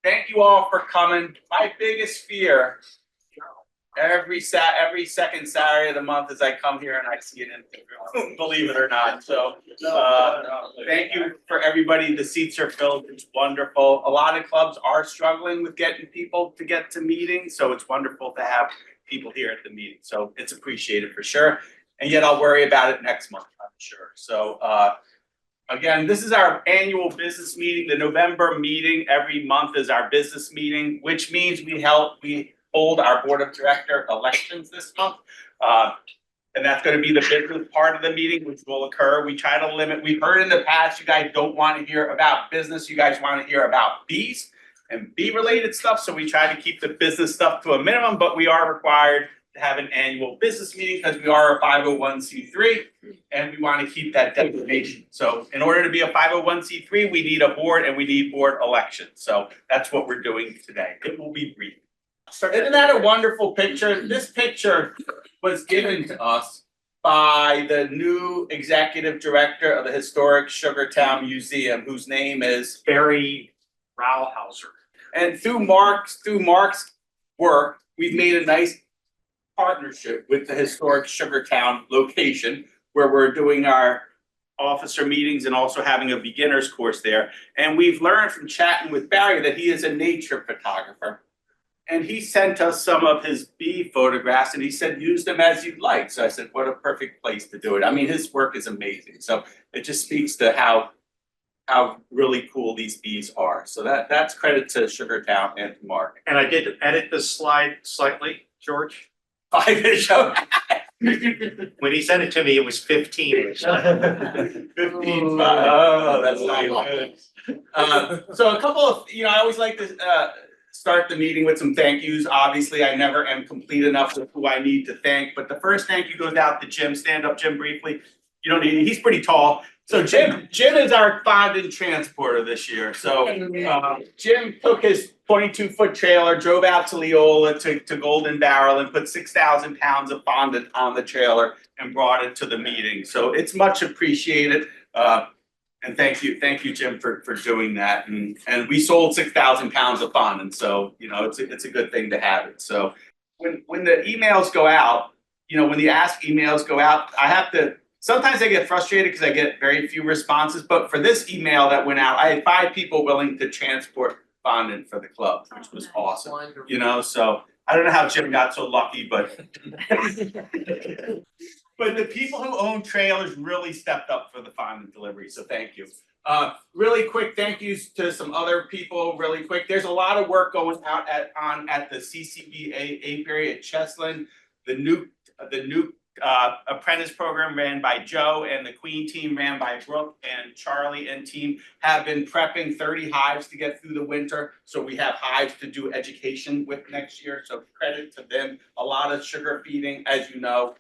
thank you all for coming. My biggest fear every second Saturday of the month is I come here and I see an empty room, believe it or not. So thank you for everybody. The seats are filled. It's wonderful. A lot of clubs are struggling with getting people to get to meetings, so it's wonderful to have people here at the meeting. So it's appreciated for sure. And yet I'll worry about it next month, I'm sure. So again, this is our annual business meeting. The November meeting every month is our business meeting, which means we hold our board of director elections this month. And that's going to be the business part of the meeting, which will occur. We try to limit, we've heard in the past, you guys don't want to hear about business. You guys want to hear about bees and bee related stuff. So we try to keep the business stuff to a minimum, but we are required to have an annual business meeting because we are a 501c3 and we want to keep that designation. So in order to be a 501c3, we need a board and we need board elections. So that's what we're doing today. It will be brief. Isn't that a wonderful picture? This picture was given to us by the new executive director of the historic Sugartown Museum, whose name is Barry Rauhauser. And through Mark's work, we've made a nice partnership with the historic Sugartown location where we're doing our officer meetings and also having a beginner's course there. And we've learned from chatting with Barry that he is a nature photographer. And he sent us some of his bee photographs and he said, use them as you'd like. So I said, what a perfect place to do it. I mean, his work is amazing. So it just speaks to how really cool these bees are. So that's credit to Sugartown and to Mark. And I did edit the slide slightly, George. 5-inch show. When he sent it to me, it was 15. 15. Oh, that's not good. So a couple of, I always like to start the meeting with some thank yous. Obviously, I never am complete enough with who I need to thank, but the first thank you goes out to Jim. Stand up, Jim, briefly. You don't need, he's pretty tall. So Jim is our fondant transporter this year. So Jim took his 22-foot trailer, drove out to Leola to Golden Barrel and put 6,000 pounds of fondant on the trailer and brought it to the meeting. So it's much appreciated. And thank you, Jim, for doing that. And we sold 6,000 pounds of fondant. So, it's a good thing to have it. So when the emails go out, when the ask emails go out, sometimes I get frustrated because I get very few responses. But for this email that went out, I had 5 people willing to transport fondant for the club, which was awesome. Wonderful. So I don't know how Jim got so lucky, but but the people who own trailers really stepped up for the fondant delivery. So thank you. Really quick thank yous to some other people really quick. There's a lot of work going out at the CCBA apiary at Cheslin. The new apprentice program ran by Joe and the Queen team ran by Brooke, and Charlie and team have been prepping 30 hives to get through the winter. So we have hives to do education with next year. So credit to them. A lot of sugar feeding, as you know,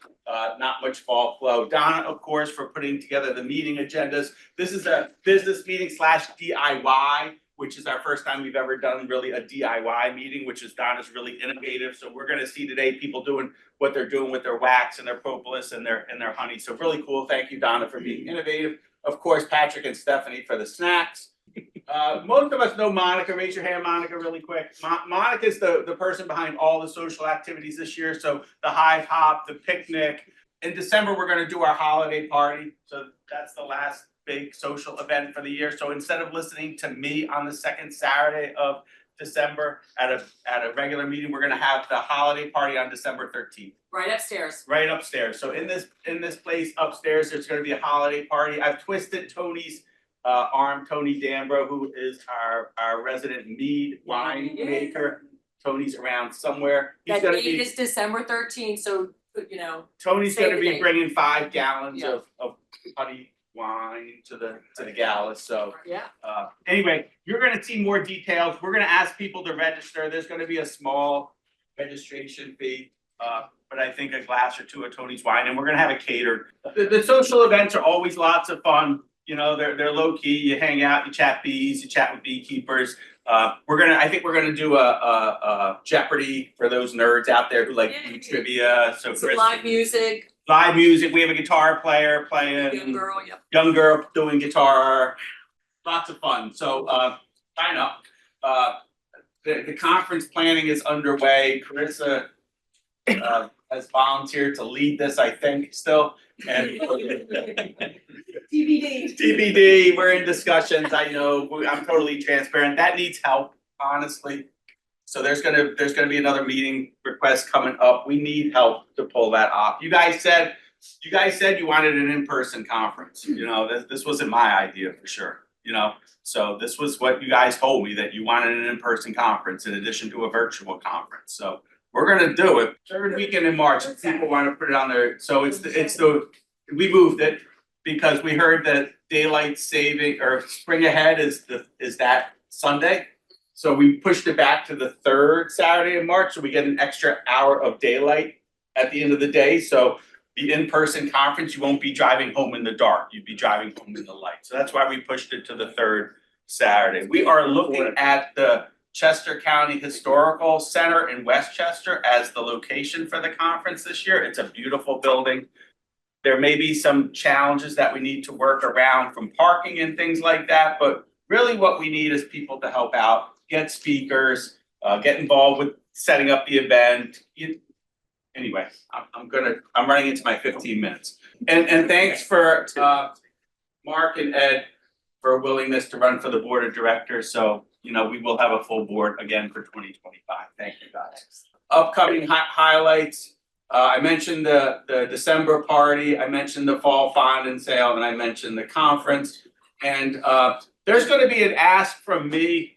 not much fall flow. Donna, of course, for putting together the meeting agendas. This is a business meeting / DIY, which is our first time we've ever done really a DIY meeting, which is Donna's really innovative. So we're going to see today people doing what they're doing with their wax and their propolis and their honey. So really cool. Thank you, Donna, for being innovative. Of course, Patrick and Stephanie for the snacks. Most of us know Monica. Raise your hand, Monica, really quick. Monica is the person behind all the social activities this year. So the hive hop, the picnic. In December, we're going to do our holiday party. So that's the last big social event for the year. So instead of listening to me on the second Saturday of December at a regular meeting, we're going to have the holiday party on December 13th. Right upstairs. Right upstairs. So in this place upstairs, there's going to be a holiday party. I've twisted Tony's arm, Tony Dambro, who is our resident mead wine maker. Tony's around somewhere. That date is December 13th. So Tony's going to be bringing 5 gallons of honey wine to the gala. So anyway, you're going to see more details. We're going to ask people to register. There's going to be a small registration fee, but I think a glass or 2 of Tony's wine, and we're going to have it catered. The social events are always lots of fun. They're low key. You hang out, you chat bees, you chat with beekeepers. I think we're gonna do a Jeopardy for those nerds out there who like trivia. So live music. Live music. We have a guitar player playing. Young girl doing guitar. Lots of fun. So sign up. the conference planning is underway. Carissa has volunteered to lead this, I think, still. And TBD, we're in discussions. I know, I'm totally transparent. That needs help, honestly. So there's gonna be another meeting request coming up. We need help to pull that off. You guys said you wanted an in-person conference. You know, this wasn't my idea for sure, you know? So this was what you guys told me, that you wanted an in-person conference in addition to a virtual conference. So we're gonna do it. Third weekend in March, if people wanna put it on there. So we moved it because we heard that daylight saving or spring ahead is that Sunday. So we pushed it back to the third Saturday in March, so we get an extra hour of daylight at the end of the day. So the in-person conference, you won't be driving home in the dark, you'd be driving home in the light. So that's why we pushed it to the third Saturday. We are looking at the Chester County Historical Center in Westchester as the location for the conference this year. It's a beautiful building. There may be some challenges that we need to work around from parking and things like that, but really what we need is people to help out, get speakers, get involved with setting up the event. Anyway, I'm running into my 15 minutes. And thanks for Mark and Ed for willingness to run for the board of directors. So, you know, we will have a full board again for 2025. Thank you guys. Upcoming highlights. I mentioned the December party, I mentioned the fall fondant sale, and I mentioned the conference. And there's gonna be an ask from me.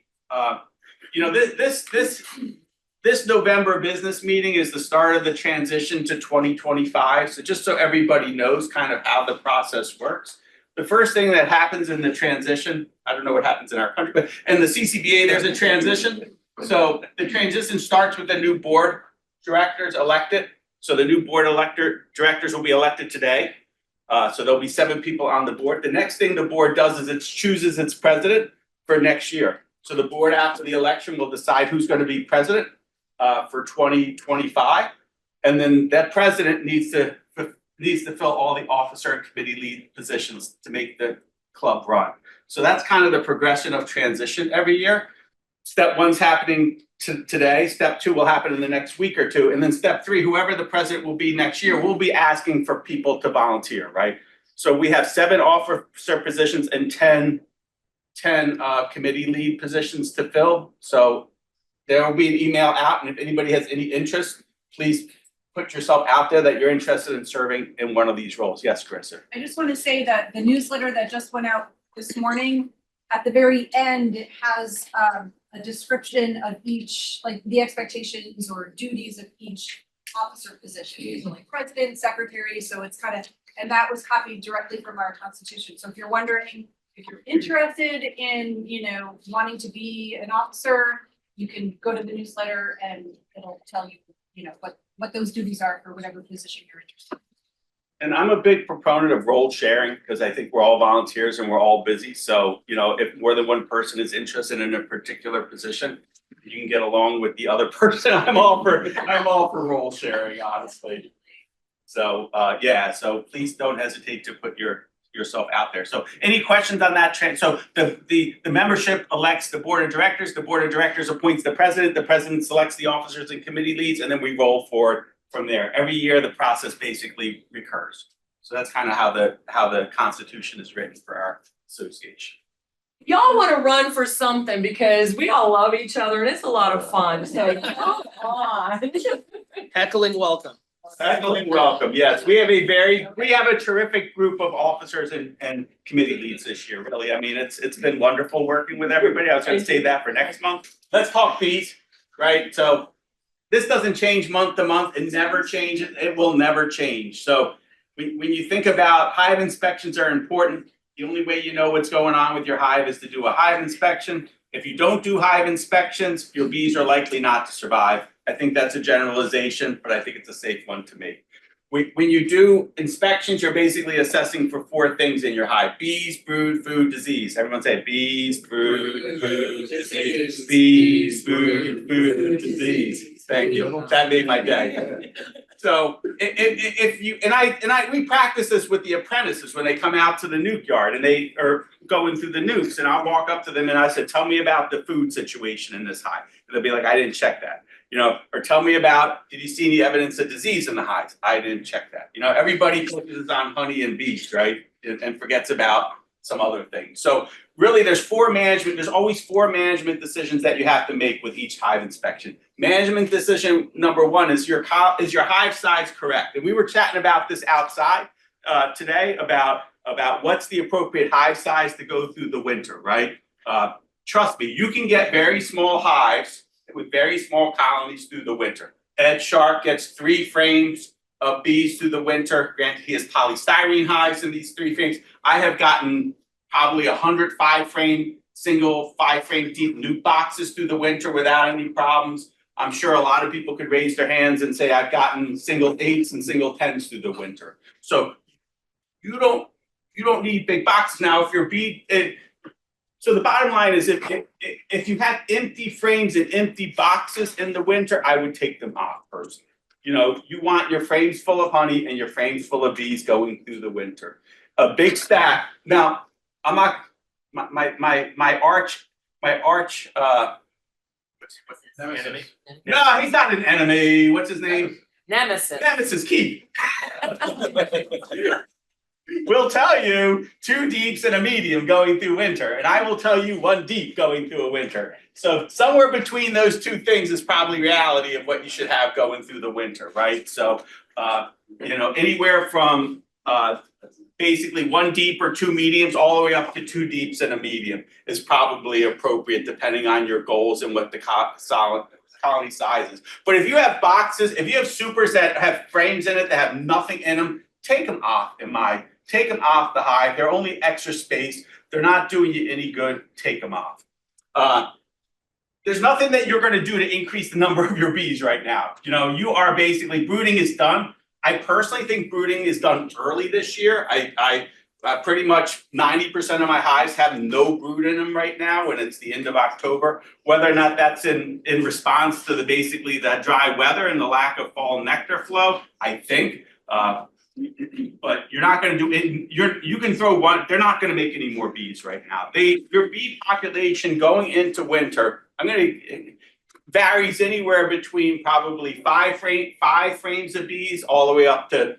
You know, this November business meeting is the start of the transition to 2025. So just so everybody knows kind of how the process works. The first thing that happens in the transition, I don't know what happens in our country, but in the CCBA, there's a transition. So the transition starts with the new board directors elected. So the new board directors will be elected today. So there'll be 7 people on the board. The next thing the board does is it chooses its president for next year. So the board after the election will decide who's going to be president for 2025. And then that president needs to fill all the officer and committee lead positions to make the club run. So that's kind of the progression of transition every year. Step 1's happening today. Step 2 will happen in the next week or two. And then step 3, whoever the president will be next year, we'll be asking for people to volunteer, right? So we have 7 officer positions and 10 committee lead positions to fill. So there will be an email out, and if anybody has any interest, please put yourself out there that you're interested in serving in one of these roles. Yes, Carissa. I just want to say that the newsletter that just went out this morning, at the very end, it has a description of each, like the expectations or duties of each officer position. So like president, secretary, so it's kind of, and that was copied directly from our constitution. So if you're wondering, if you're interested in, you know, wanting to be an officer, you can go to the newsletter and it'll tell you, you know, what those duties are for whatever position you're interested in. And I'm a big proponent of role sharing because I think we're all volunteers and we're all busy. So, you know, if more than one person is interested in a particular position, you can get along with the other person. I'm all for role sharing, honestly. So, yeah, so please don't hesitate to put yourself out there. So any questions on that trend? So the membership elects the board of directors appoints the president selects the officers and committee leads, and then we roll forward from there. Every year the process basically recurs. So that's kind of how the constitution is written for our association. Y'all want to run for something because we all love each other and it's a lot of fun. So come on. Heckling welcome. Heckling welcome. Yes, we have a terrific group of officers and committee leads this year. Really, I mean, it's been wonderful working with everybody. I was going to say that for next month. Let's talk fees, right? So this doesn't change month to month. It never changes. It will never change. So when you think about hive inspections are important. The only way you know what's going on with your hive is to do a hive inspection. If you don't do hive inspections, your bees are likely not to survive. I think that's a generalization, but I think it's a safe one to make. When you do inspections, you're basically assessing for 4 things in your hive: bees, brood, food, disease. Everyone say bees, brood, food, disease. Bees, brood, food, disease. Thank you. That made my day. So if you we practice this with the apprentices when they come out to the nuke yard and going through the nukes, and I'll walk up to them and I said, tell me about the food situation in this hive. And they'll be like, I didn't check that. Or tell me about, did you see any evidence of disease in the hives? I didn't check that. Everybody focuses on honey and bees, right? And forgets about some other things. So really there's always four management decisions that you have to make with each hive inspection. Management decision number one is your hive size correct? And we were chatting about this outside today about what's the appropriate hive size to go through the winter, right? Trust me, you can get very small hives with very small colonies through the winter. Ed Shark gets 3 frames of bees through the winter. Granted, he has polystyrene hives in these 3 frames. I have gotten probably 100 single 5-frame deep nuke boxes through the winter without any problems. I'm sure a lot of people could raise their hands and say I've gotten single 8s and single 10s through the winter. So you don't need big boxes now if your bee. So the bottom line is if you have empty frames and empty boxes in the winter, I would take them off personally. You want your frames full of honey and your frames full of bees going through the winter. A big stack. Now, I'm not my arch. Enemy. No, he's not an enemy. What's his name? Nemesis. Nemesis Keith. We'll tell you 2 deeps and a medium going through winter, and I will tell you 1 deep going through a winter. So somewhere between those 2 things is probably reality of what you should have going through the winter, right? So anywhere from basically 1 deep or 2 mediums all the way up to 2 deeps and a medium is probably appropriate depending on your goals and what the colony size is. But if you have boxes, if you have supers that have frames in it that have nothing in them, take them off take them off the hive. They're only extra space. They're not doing you any good. Take them off. There's nothing that you're going to do to increase the number of your bees right now. You are basically, brooding is done. I personally think brooding is done early this year. I pretty much 90% of my hives have no brood in them right now when it's the end of October. Whether or not that's in response to the dry weather and the lack of fall nectar flow, I think. But you're not going to do it. You can throw one. They're not going to make any more bees right now. Your bee population going into winter, varies anywhere between probably 5 frames of bees all the way up to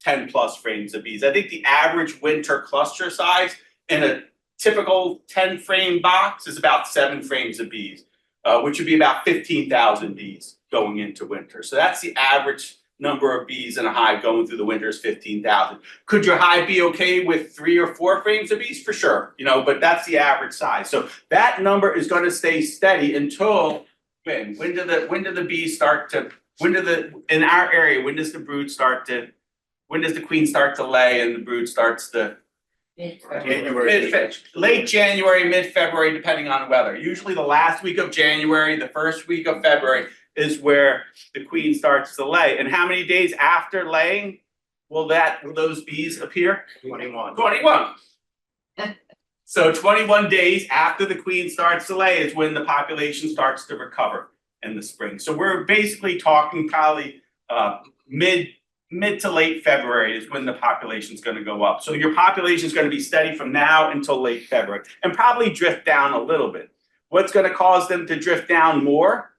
10 plus frames of bees. I think the average winter cluster size in a typical 10 frame box is about 7 frames of bees, which would be about 15,000 bees going into winter. So that's the average number of bees in a hive going through the winter is 15,000. Could your hive be okay with 3 or 4 frames of bees? For sure, but that's the average size. So that number is going to stay steady until when do the bees start to, in our area, when does the queen start to lay and the brood starts to late January, mid-February, depending on the weather. Usually the last week of January, the first week of February is where the queen starts to lay. And how many days after laying will those bees appear? 21. 21. So 21 days after the queen starts to lay is when the population starts to recover in the spring. So we're basically talking probably mid to late February is when the population is going to go up. So your population is going to be steady from now until late February and probably drift down a little bit. What's going to cause them to drift down more?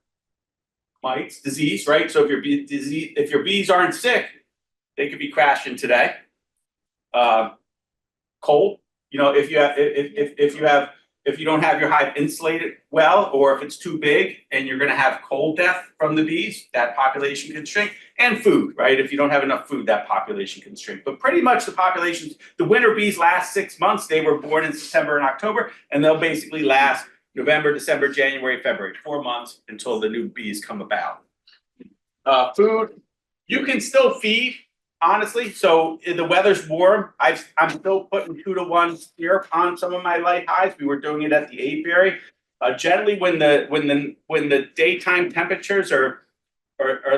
Mites, disease, right? So if your bees aren't sick, they could be crashing today. Cold, if you don't have your hive insulated well, or if it's too big and you're going to have cold death from the bees, that population can shrink. And food, right? If you don't have enough food, that population can shrink. But pretty much the winter bees last 6 months. They were born in September and October, and they'll basically last November, December, January, February, 4 months until the new bees come about. Food, you can still feed, honestly. So if the weather's warm, I'm still putting 2 to 1 syrup on some of my light hives. We were doing it at the apiary. Generally, when the daytime temperatures are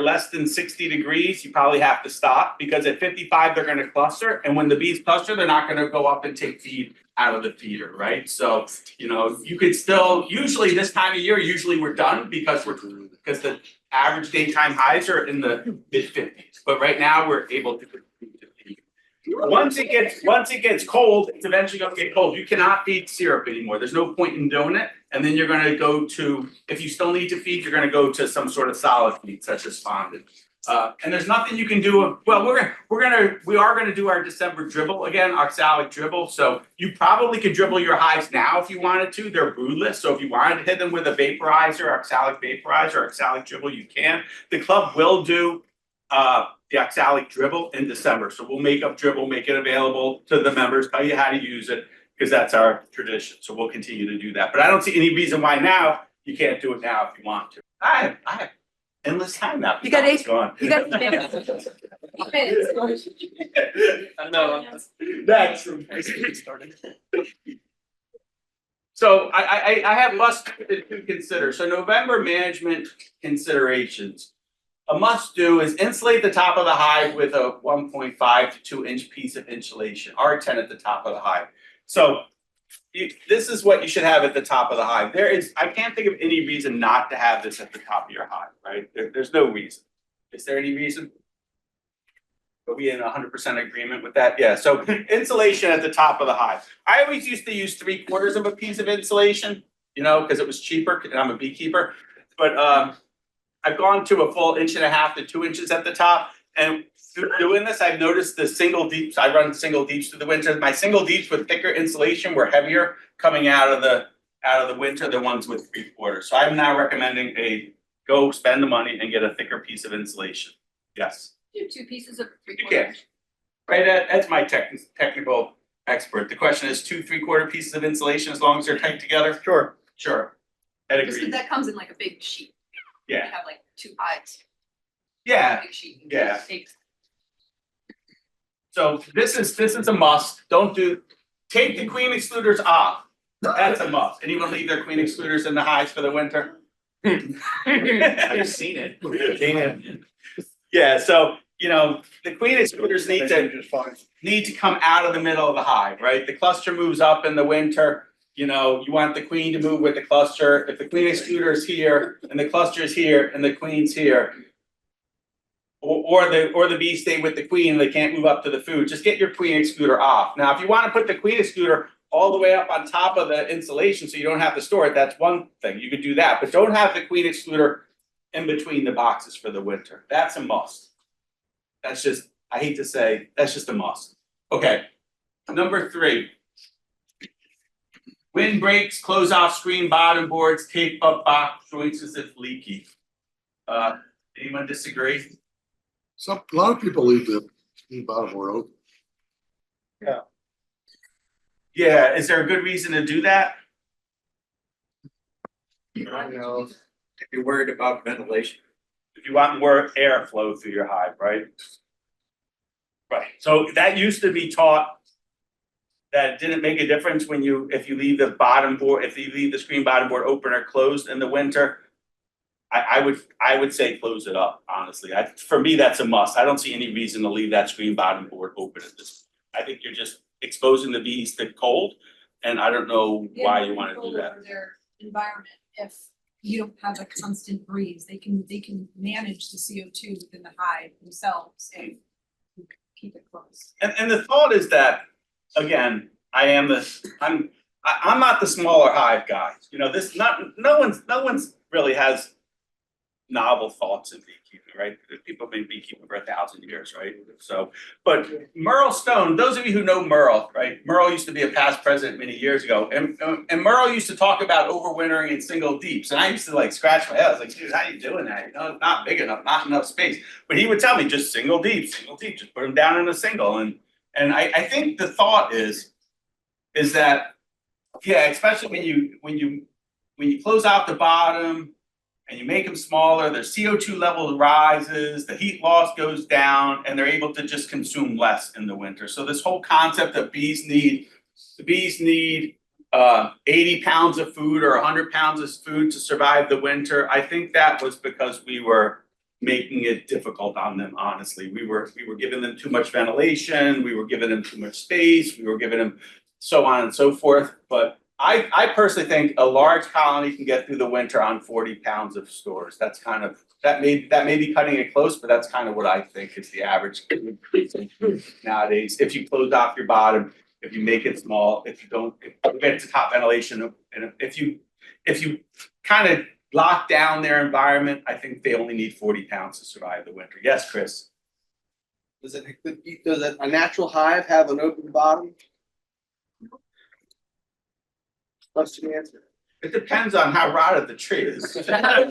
less than 60 degrees, you probably have to stop, because at 55 they're going to cluster, and when the bees cluster, they're not going to go up and take feed out of the feeder, right? So you could still, usually this time of year, we're done because the average daytime highs are in the mid-50s, but right now we're able to continue to feed. once it gets cold, it's eventually gonna get cold. You cannot feed syrup anymore. There's no point in doing it. And then you're gonna go to, if you still need to feed, you're gonna go to some sort of solid feed such as fondant. And there's nothing you can do, well, we are gonna do our December dribble again, oxalic dribble, so you probably could dribble your hives now if you wanted to, they're broodless, so if you wanted to hit them with a vaporizer, oxalic vaporizer, oxalic dribble, you can. The club will do the oxalic dribble in December, so we'll make up dribble, make it available to the members, tell you how to use it, because that's our tradition, so we'll continue to do that, but I don't see any reason why now you can't do it now if you want to. I have endless time now. You got It's eight- gone. you got- I know. That's so I have must to consider. So November management considerations. A must do is insulate the top of the hive with a 1.5 to 2 inch piece of insulation, R10 at the top of the hive. So this is what you should have at the top of the hive. I can't think of any reason not to have this at the top of your hive, right? There's no reason. Is there any reason? Are we in 100% agreement with that? Yeah, so insulation at the top of the hive. I always used to use 3/4 of a piece of insulation, you know, because it was cheaper and I'm a beekeeper. But I've gone to a full 1.5 to 2 inches at the top. And through doing this, I've noticed the single deeps, I run single deeps through the winter. My single deeps with thicker insulation were heavier coming out of the winter than ones with 3/4. So I'm now recommending go spend the money and get a thicker piece of insulation. Yes. Do 2 pieces of You can. Right, that's my technical expert. The question is 2 3/4 pieces of insulation as long as they're tight together? Sure. Sure. I'd Just agree. because that comes in like a big sheet. Yeah. You have like 2 hives. Yeah, Big sheet. yeah. Take- so this is a must. Take the queen excluders off. That's a must. Anyone leave their queen excluders in the hives for the winter? I've seen it. Yeah, so, you know, the queen excluders need to come out of the middle of the hive, right? The cluster moves up in the winter, you know, you want the queen to move with the cluster. If the queen excluder is here and the cluster is here and the queen's here, or the bees stay with the queen, they can't move up to the food, just get your queen excluder off. Now, if you want to put the queen excluder all the way up on top of the insulation so you don't have to store it, that's one thing, you could do that, but don't have the queen excluder in between the boxes for the winter. That's a must. That's just, I hate to say, that's just a must. Okay, number 3. Wind breaks, close off screen bottom boards, tape up box joints as if leaky. Anyone disagree? A lot of people leave the bottom door open. Yeah, is there a good reason to do that? You know, if you're worried about ventilation. If you want more airflow through your hive, right? Right, so that used to be taught that it didn't make a difference if you leave the bottom board, if you leave the screen bottom board open or closed in the winter. I would say close it up, honestly. For me, that's a must. I don't see any reason to leave that screen bottom board open at this. I think you're just exposing the bees to cold, and I don't know why you want to do that. Control over their environment, if you don't have a constant breeze, they can manage the CO2 within the hive themselves and keep it close. And the thought is that, again, I'm not the smaller hive guy. You know, no one's really has novel thoughts in beekeeping, right? People have been beekeeping for 1,000 years, right? So, but Merle Stone, those of you who know Merle, right? Merle used to be a past president many years ago, and Merle used to talk about overwintering in single deeps, and I used to like scratch my head. I was like, dude, how are you doing that? You know, it's not big enough, not enough space. But he would tell me just single deep, just put them down in a single, and I think the thought is that, yeah, especially when you close out the bottom and you make them smaller, their CO2 level rises, the heat loss goes down, and they're able to just consume less in the winter. So this whole concept that the bees need 80 pounds of food or 100 pounds of food to survive the winter, I think that was because we were making it difficult on them, honestly. We were giving them too much ventilation, we were giving them too much space, we were giving them so on and so forth. But I personally think a large colony can get through the winter on 40 pounds of stores. That's kind of, that may be cutting it close, but that's kind of what I think is the average nowadays. If you close off your bottom, if you make it small, if you don't, if you get to top ventilation, and if you kind of lock down their environment, I think they only need 40 pounds to survive the winter. Yes, Chris? Does a natural hive have an open bottom? Question answer. It depends on how rotted the tree is. It's not,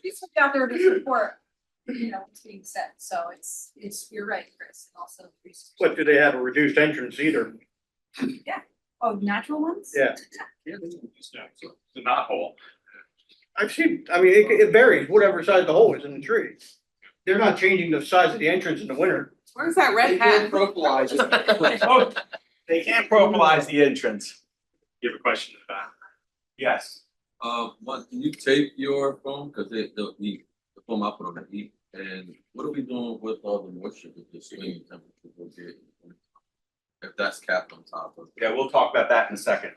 He's out there to support, what's being said, so it's, you're right, Chris, and also. But do they have a reduced entrance either? Oh, natural ones? Yeah. It's a knot hole. I've seen, I mean, it varies, whatever size the hole is in the tree. They're not changing the size of the entrance in the winter. Where's that red hat? Propylize it. Oh, they can't propylize the entrance. You have a question in the back? Yes. Can you tape your phone? Cause the phone I put on the heat, and what are we doing with all the moisture that the swinging temperature will get? If that's capped on top of it. Yeah, we'll talk about that in a second.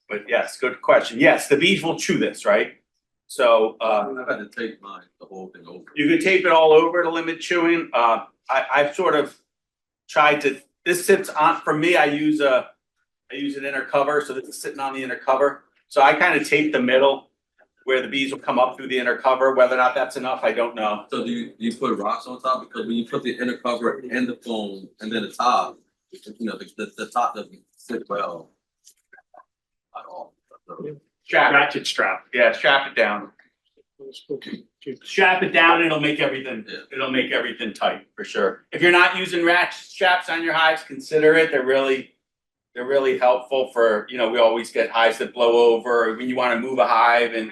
But yes, good question. Yes, the bees will chew this, right? So I've had to tape mine, the whole thing over. you can tape it all over to limit chewing. I've sort of tried to, this sits on, for me, I use an inner cover, so this is sitting on the inner cover. So I kind of tape the middle where the bees will come up through the inner cover. Whether or not that's enough, I don't know. So do you put rocks on top? Because when you put the inner cover and the foam and then the top, the top doesn't sit well at all. Strap it. Ratchet strap. Yeah, strap it down. Strap it down, it'll make everything, Yeah. it'll make everything tight, for sure. If you're not using ratchet straps on your hives, consider it. They're really helpful for, we always get hives that blow over, when you wanna move a hive, and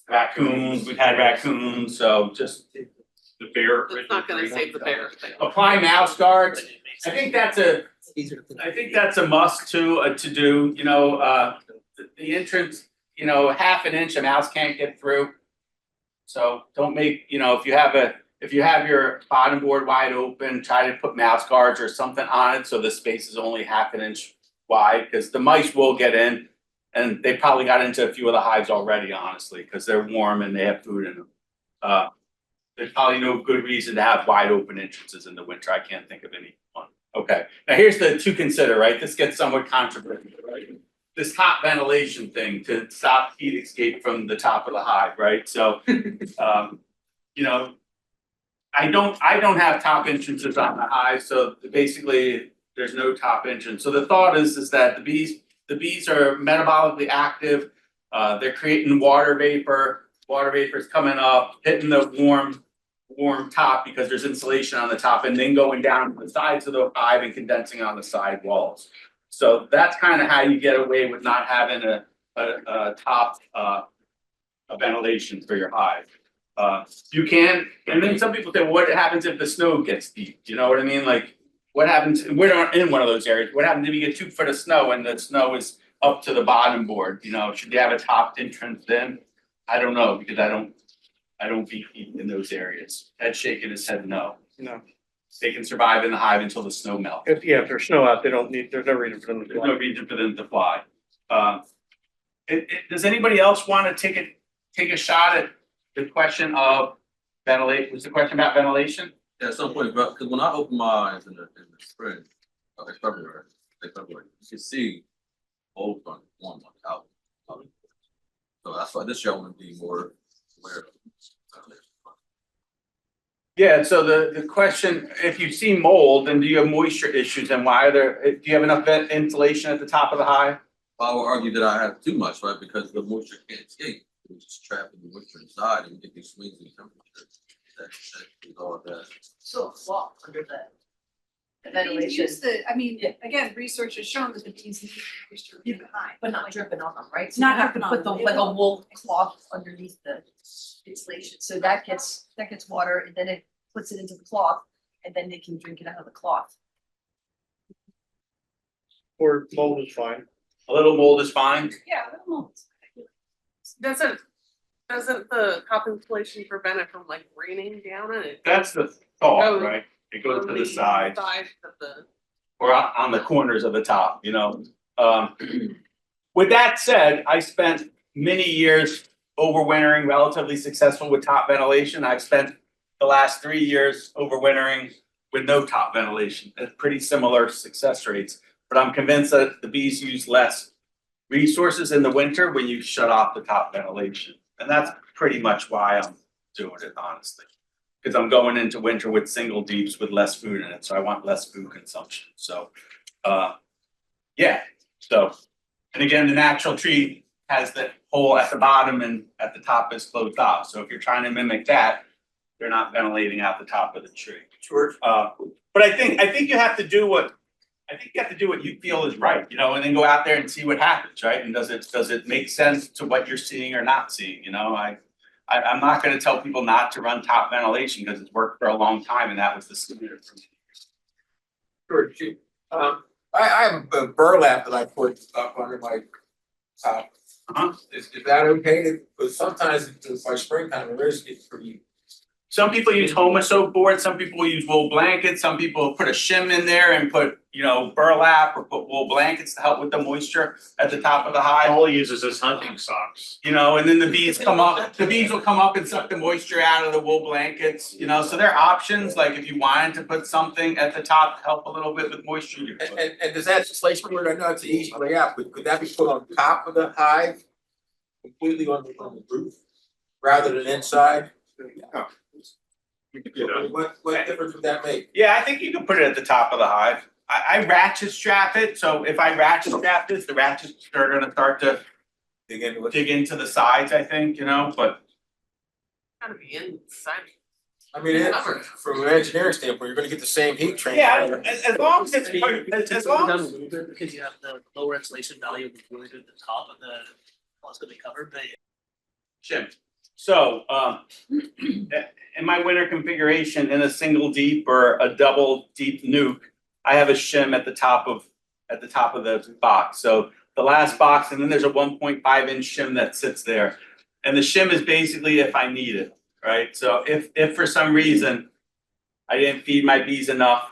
raccoons, we've had raccoons, so just The bear. It's not gonna save the bear. apply mouse guards. I think that's a must to do, the entrance, half an inch a mouse can't get through. So don't make, if you have your bottom board wide open, try to put mouse guards or something on it so the space is only half an inch wide, because the mice will get in, and they probably got into a few of the hives already, honestly, because they're warm and they have food in them. There's probably no good reason to have wide open entrances in the winter. I can't think of any one. Okay, now here's the to consider, right? This gets somewhat controversial, right? This top ventilation thing to stop heat escape from the top of the hive, right? So, I don't have top entrances on the hive, so basically there's no top entrance. So the thought is that the bees are metabolically active. They're creating water vapor. Water vapor's coming up, hitting the warm top because there's insulation on the top, and then going down to the sides of the hive and condensing on the side walls. So that's kind of how you get away with not having a top ventilation for your hive. You can, and then some people say, well, what happens if the snow gets deep? Do you know what I mean? Like, what happens, we're not in one of those areas. What happens if you get 2 foot of snow and the snow is up to the bottom board? Should you have a top entrance then? I don't know, because I don't beekeep in those areas. Ed's shaking his head no. No. They can survive in the hive until the snow melts. If there's snow out, there's no reason for them to There's fly. no reason for them to fly. Does anybody else want to take a shot at the question of ventilation? Was the question about ventilation? Yeah, at some point, because when I open my eyes in the spring, February, you can see old on one out. So that's why this year I want to be more aware of. Yeah, so the question, if you see mold, then do you have moisture issues, and why do you have enough insulation at the top of the hive? I would argue that I have too much, right? Because the moisture can't escape. It's just trapping the moisture inside and you get these swings in temperature. That is all that. So it's locked under the Ventilation. Again, research has shown that the bees need moisture in the hive. But not dripping on them, right? So Not you have to dripping on put them. like a wool cloth underneath the insulation, so that gets water, and then it puts it into the cloth, and then they can drink it out of the cloth. Or mold is fine. A little mold is fine. Yeah, little molds. Doesn't the top insulation prevent it from like raining down on it? That's the thought, Oh. right? It goes to the side. Side of the. or on the corners of the top, you know? With that said, I spent many years overwintering, relatively successful with top ventilation. I've spent the last 3 years overwintering with no top ventilation at pretty similar success rates. But I'm convinced that the bees use less resources in the winter when you shut off the top ventilation. And that's pretty much why I'm doing it, honestly. Because I'm going into winter with single deeps with less food in it, so I want less food consumption. So, yeah, so, and again, the natural tree has the hole at the bottom and at the top is closed off. So if you're trying to mimic that, they're not ventilating out the top of the tree. George? But I think you have to do what you feel is right, you know, and then go out there and see what happens, right? And does it make sense to what you're seeing or not seeing, you know? I'm not gonna tell people not to run top ventilation because it's worked for a long time and that was the standard for me. George, I have a burlap that I put up under my top. Is that okay? Because sometimes by springtime, it is getting pretty. Some people use Homosoap board, some people use wool blankets, some people put a shim in there and put, you know, burlap or put wool blankets to help with the moisture at the top of the hive. All he uses is hunting socks. You know, and then the bees will come up and suck the moisture out of the wool blankets, you know, so there are options, like if you wanted to put something at the top to help a little bit with moisture, you could. And does that insulation board, I know it's an easy way out, but could that be put on top of the hive? Completely on the roof, rather than inside? What difference would that make? Yeah, I think you can put it at the top of the hive. I ratchet strap it, so if I ratchet strap this, the ratchets are gonna start to Dig into it? dig into the sides, I think, you know, but. Gotta be inside. I mean, from an engineering standpoint, you're gonna get the same heat train. Yeah, as long as it's, as long Down a as, little bit because you have the lower insulation value of the wood at the top of the, well, it's gonna be covered, but Jim, so, in my winter configuration, in a single deep or a double deep nuke, I have a shim at the top of the box. So the last box, and then there's a 1.5 inch shim that sits there. And the shim is basically if I need it, right? So if for some reason I didn't feed my bees enough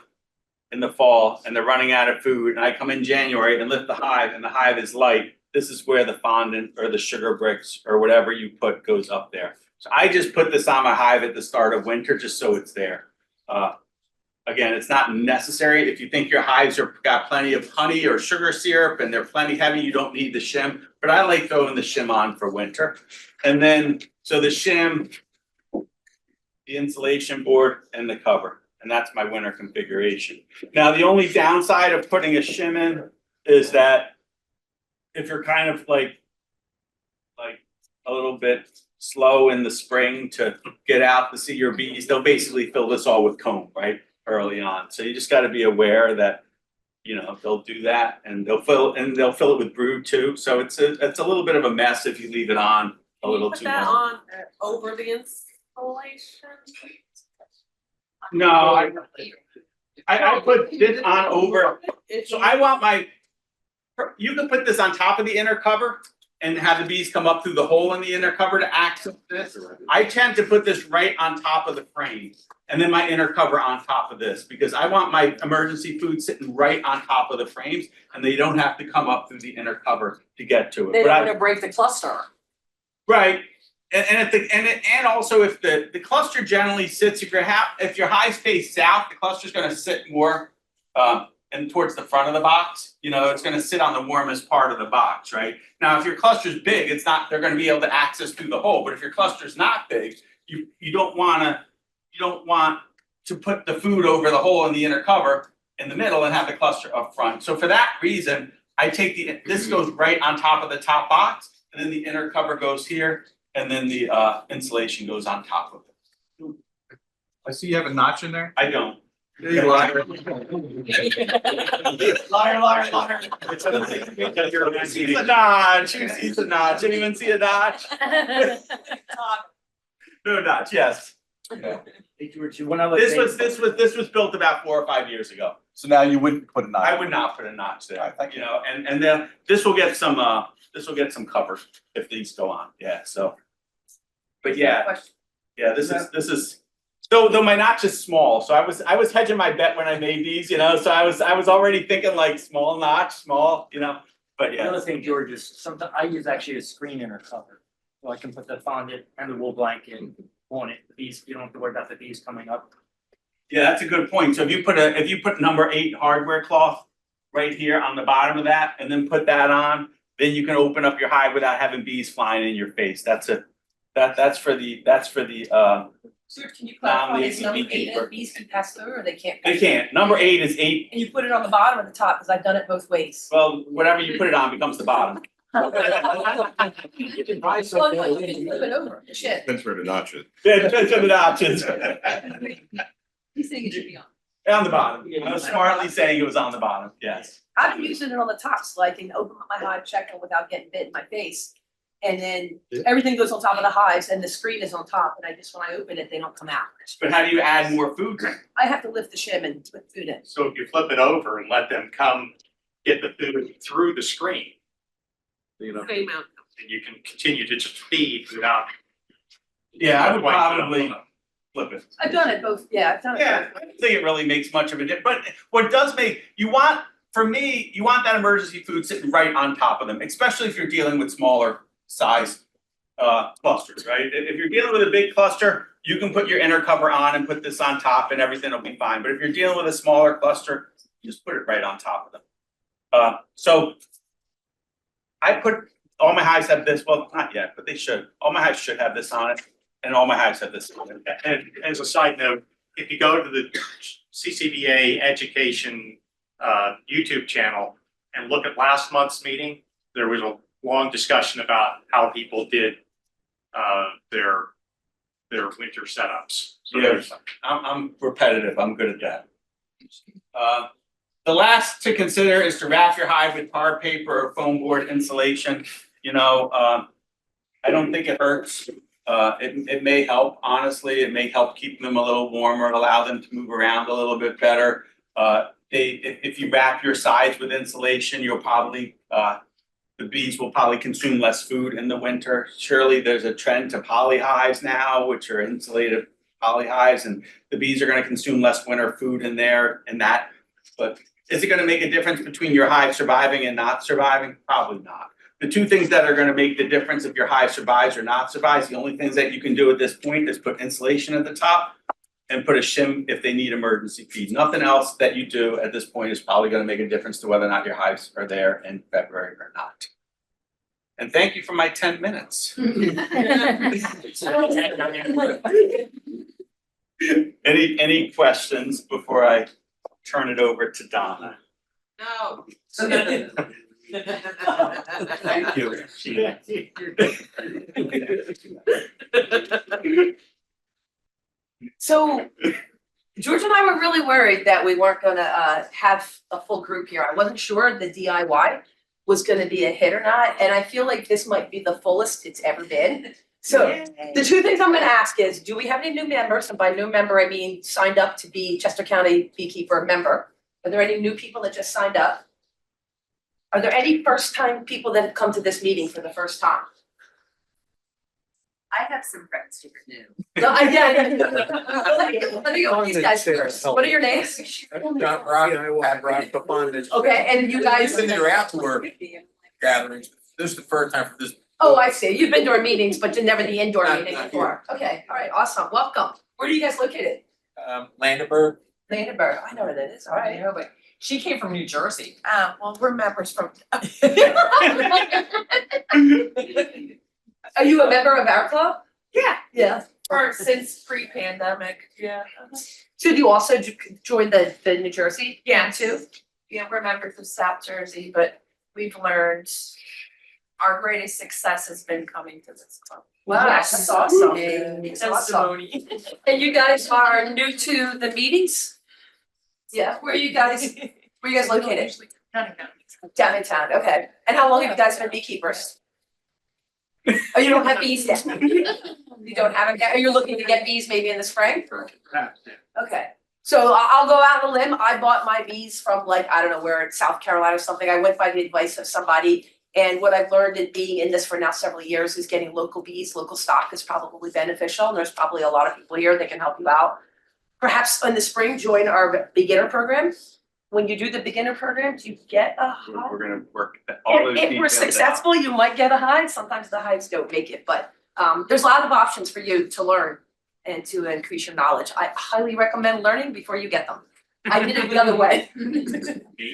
in the fall and they're running out of food and I come in January and lift the hive and the hive is light, this is where the fondant or the sugar bricks or whatever you put goes up there. So I just put this on my hive at the start of winter just so it's there. Again, it's not necessary. If you think your hives are got plenty of honey or sugar syrup and they're plenty heavy, you don't need the shim. But I like throwing the shim on for winter. And then, so the shim, the insulation board, and the cover. And that's my winter configuration. Now, the only downside of putting a shim in is that if you're kind of like a little bit slow in the spring to get out to see your bees, they'll basically fill this all with comb, right? Early on. So you just gotta be aware that, you know, they'll do that and they'll fill it with brood too. So it's a little bit of a mess if you leave it on a little too long. Put that on over the installation? No, I put this on over, so I want you can put this on top of the inner cover and have the bees come up through the hole in the inner cover to access this. I tend to put this right on top of the frame and then my inner cover on top of this because I want my emergency food sitting right on top of the frames and they don't have to come up through the inner cover to get to it. They But don't wanna break the cluster. right, and also if the cluster generally sits, if your hive stays south, the cluster's gonna sit more and towards the front of the box, you know, it's gonna sit on the warmest part of the box, right? Now, if your cluster's big, they're gonna be able to access through the hole, but if your cluster's not big, you don't want to put the food over the hole in the inner cover in the middle and have the cluster up front. So for that reason, I take this goes right on top of the top box, and then the inner cover goes here, and then the insulation goes on top of it. I see you have a notch in there. I don't. You liar. Liar. He's a notch. He's a notch. Anyone see a notch? No notch. Yes. Hey, George, one other This thing. was built about 4 or 5 years ago. So now you wouldn't put a notch. I would not put a notch there. Alright, thank You know, and then this will get some cover if these go on. Yeah. So. But yeah. Yeah. This is. So though my notch is small, so I was hedging my bet when I made these, you know, so I was already thinking like small notch, small, you know, but The yeah. other thing, George, is sometimes I use actually a screen inner cover. So I can put the fondant and the wool blanket on it. The bees, you don't have to worry about the bees coming up. Yeah, that's a good point. So if you put number 8 hardware cloth right here on the bottom of that and then put that on, then you can open up your hive without having bees flying in your face. That's for the Sir, can you clarify, is non-lazy number 8 beekeeper. that bees can pass through or they can't? They can't. Number 8 is 8. And you put it on the bottom or the top, because I've done it both ways. Well, whatever you put it on becomes the bottom. You can buy Well, something. no, you can flip it over, the shit. Depends where the notch is. Yeah, depends on the options. He's saying it should be on. On the bottom. I was smartly saying it was on the bottom, yes. I've been using it on the top so I can open up my hive, check it without getting bit in my face. And then everything goes on top of the hives and the screen is on top, and I just, when I open it, they don't come out. But how do you add more food? I have to lift the shim and put food in. So if you flip it over and let them come get the food through the screen, You know, Same amount. then you can continue to just feed without. Yeah, I would Wait, probably flip it. I've done it both, yeah, I've done it. Yeah, I don't think it really makes much of a difference, but what does make, you want that emergency food sitting right on top of them, especially if you're dealing with smaller size clusters, right? If you're dealing with a big cluster, you can put your inner cover on and put this on top and everything will be fine, but if you're dealing with a smaller cluster, just put it right on top of them. So I put, all my hives have this, well, not yet, but they should, all my hives should have this on it, and all my hives have this on it. And as a side note, if you go to the CCBA education YouTube channel and look at last month's meeting, there was a long discussion about how people did their winter setups. So Yeah. there's- I'm repetitive, I'm good at that. The last to consider is to wrap your hive with tar paper or foam board insulation. You know, I don't think it hurts. It may help, honestly, it may help keep them a little warmer, allow them to move around a little bit better. If you wrap your sides with insulation, you'll probably, the bees will probably consume less food in the winter. Surely there's a trend to poly hives now, which are insulated poly hives, and the bees are gonna consume less winter food in there and that. But is it gonna make a difference between your hive surviving and not surviving? Probably not. The two things that are gonna make the difference if your hive survives or not survives, the only things that you can do at this point is put insulation at the top and put a shim if they need emergency feed. Nothing else that you do at this point is probably gonna make a difference to whether or not your hives are there in February or not. And thank you for my 10 minutes. Any questions before I turn it over to Donna? No. Thank you. So George and I were really worried that we weren't gonna have a full group here. I wasn't sure the DIY was gonna be a hit or not, and I feel like this might be the fullest it's ever been. So the two things I'm gonna ask is, do we have any new members? And by new member, I mean signed up to be Chester County Beekeeper member. Are there any new people that just signed up? Are there any first-time people that have come to this meeting for the first time? I have some friends who are new. No, let me go with these guys first. What are your names? John Rock, Pat Rock, the fund is. Okay, and you guys. You've been there outdoor gatherings. This is the first time for this. Oh, I see. You've been to our meetings, but you're never the indoor Not- meeting not before. Okay, all right, awesome. Welcome. Where are you guys located? Landenberg. Landenberg. I know where that is. All right. but she came from New Jersey. Well, we're members from. Are you a member of our club? Yeah, Yeah. or since pre-pandemic, yeah. So do you also join the New Jersey? Yeah. Too? Yeah, we're members of South Jersey, but we've learned our greatest success has been coming to this club. Wow, Yes. that's awesome. That's awesome. Testimony. And you guys are new to the meetings? Yeah, where are you guys located? Down in town, okay. And how long have you guys been beekeepers? Oh, you don't have bees yet? You don't have, are you looking to get bees maybe in the spring? Okay, so I'll go out on a limb. I bought my bees from like, I don't know where, in South Carolina or something. I went by the advice of somebody And what I've learned in being in this for now several years is getting local bees, local stock is probably beneficial, and there's probably a lot of people here that can help you out. Perhaps in the spring, join our beginner program. When you do the beginner programs, you get a hive. We're gonna work all those If we're details out. successful, you might get a hive, sometimes the hives don't make it, but there's a lot of options for you to learn and to increase your knowledge. I highly recommend learning before you get them. I did it the other way. Me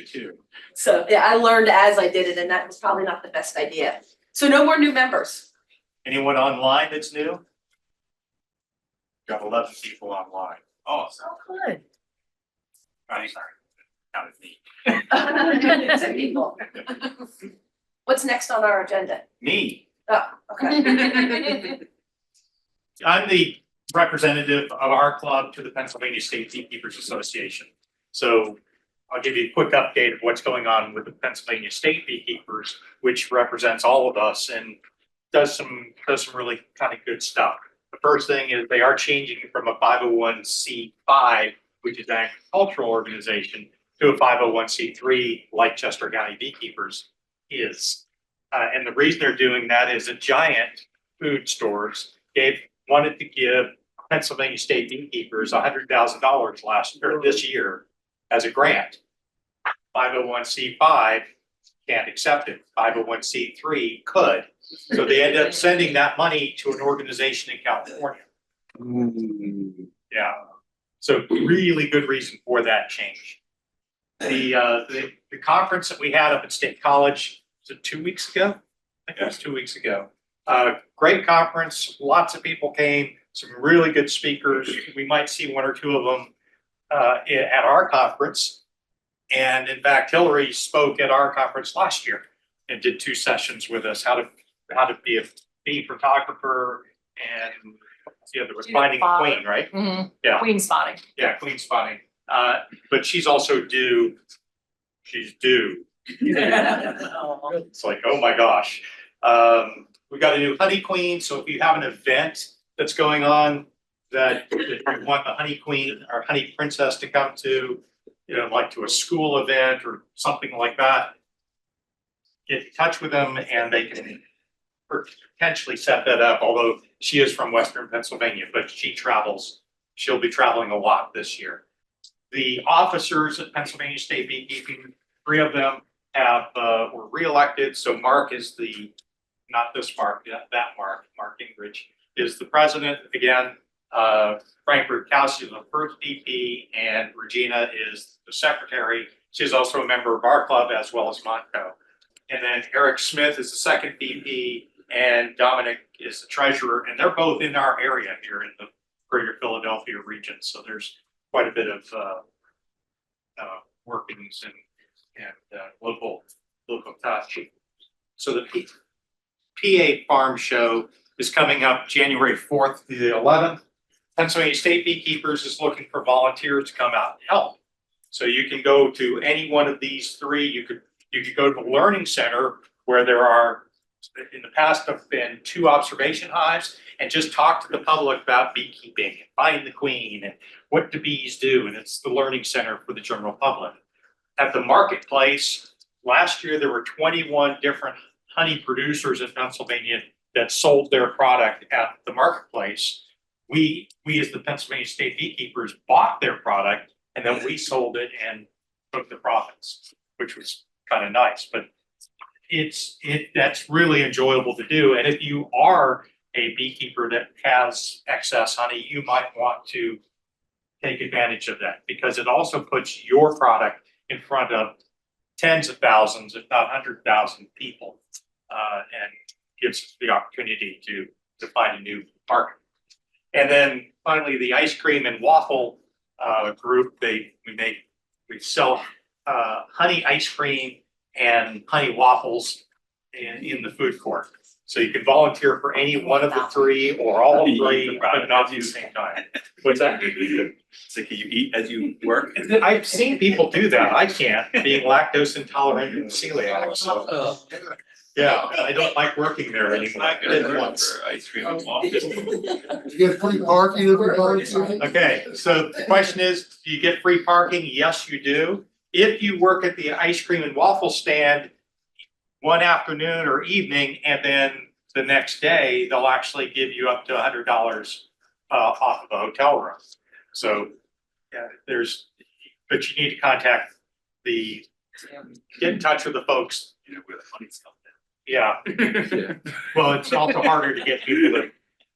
too. So, yeah, I learned as I did it, and that was probably not the best idea. So no more new members. Anyone online that's new? Got 11 people online. Oh, Oh, good. sorry. Counted me. Some people. What's next on our agenda? Me. Oh, okay. I'm the representative of our club to the Pennsylvania State Beekeepers Association. So I'll give you a quick update of what's going on with the Pennsylvania State Beekeepers, which represents all of us and does some really kind of good stuff. The first thing is they are changing from a 501c5, which is an agricultural organization, to a 501c3 like Chester County Beekeepers is. And the reason they're doing that is a giant food stores wanted to give Pennsylvania State Beekeepers $100,000 this year as a grant. 501c5 can't accept it. 501c3 could. So they ended up sending that money to an organization in California. Yeah. So really good reason for that change. The conference that we had up at State College, was it 2 weeks ago? I think it was 2 weeks ago. Great conference, lots of people came, some really good speakers. We might see one or two of them at our conference. And in fact, Hillary spoke at our conference last year and did 2 sessions with us, how to be a bee photographer and the other was finding a queen, right? Mm-hmm. Yeah. Queen spotting. Yeah, queen spotting. But she's also due. She's due. It's like, oh my gosh. We've got a new honey queen. So if you have an event that's going on that you want the honey queen or honey princess to come to, like to a school event or something like that, get in touch with them and they can potentially set that up, although she is from Western Pennsylvania, but she'll be traveling a lot this year. The officers at Pennsylvania State Beekeeping, 3 of them were reelected. So Mark is not this Mark, that Mark Gingrich is the president again. Frank Rutkowski is the first VP and Regina is the secretary. She's also a member of our club as well as Montco. And then Eric Smith is the second VP and Dominic is the treasurer. And they're both in our area here in the greater Philadelphia region. So there's quite a bit of workings and local touch. So the PA Farm Show is coming up January 4th to the 11th. Pennsylvania State Beekeepers is looking for volunteers to come out and help. So you can go to any one of these 3. You could go to the Learning Center where there are, in the past, have been 2 observation hives and just talk to the public about beekeeping and finding the queen and what do bees do. And it's the Learning Center for the general public. At the marketplace, last year there were 21 different honey producers in Pennsylvania that sold their product at the marketplace. We as the Pennsylvania State Beekeepers bought their product and then we sold it and took the profits, which was kind of nice. But that's really enjoyable to do. And if you are a beekeeper that has excess honey, you might want to take advantage of that because it also puts your product in front of tens of thousands, if not 100,000 people, and gives the opportunity to find a new market. And then finally, the ice cream and waffle group, we sell honey ice cream and honey waffles in the food court. So you can volunteer for any one of the 3 or all 3, but not at the same time. What's that? So can you eat as you work? I've seen people do that. I can't, being lactose intolerant and celiac. So yeah, I don't like working there anymore. I did it once. Ice cream and waffles. You get free parking if you volunteer? Okay, so the question is, do you get free parking? Yes, you do. If you work at the ice cream and waffle stand, one afternoon or evening, and then the next day, they'll actually give you up to $100 off of a hotel room. So, yeah, but you need to contact get in touch with the folks. You know, where the money's coming Yeah, Yeah. well, it's also harder to get people to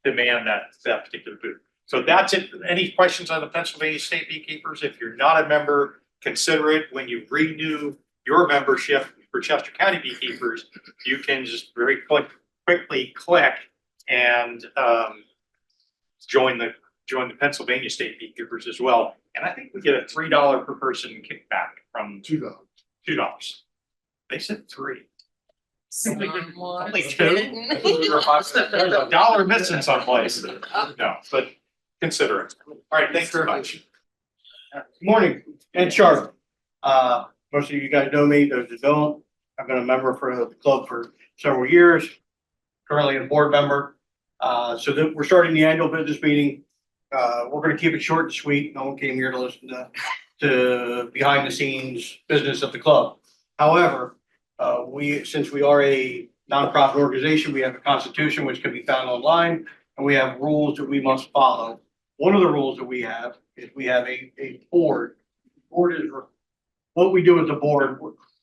demand that particular booth. So that's it. Any questions on the Pennsylvania State Beekeepers? If you're not a member, consider it when you renew your membership for Chester County Beekeepers. You can just very quickly click and join the Pennsylvania State Beekeepers as well. And I think we get a $3 per person kickback from $2. $2. They said 3. Only Someone's two. kidding. There's a dollar missing someplace. No, but consider it. All right, thanks very much. Morning, Ed Sharp. Most of you guys know me, those that don't. I've been a member for the club for several years, currently a board member. So we're starting the annual business meeting. We're gonna keep it short and sweet. No one came here to listen to behind the scenes business of the club. However, since we are a nonprofit organization, we have a constitution which can be found online, and we have rules that we must follow. One of the rules that we have is we have a board. Board is what we do as a board.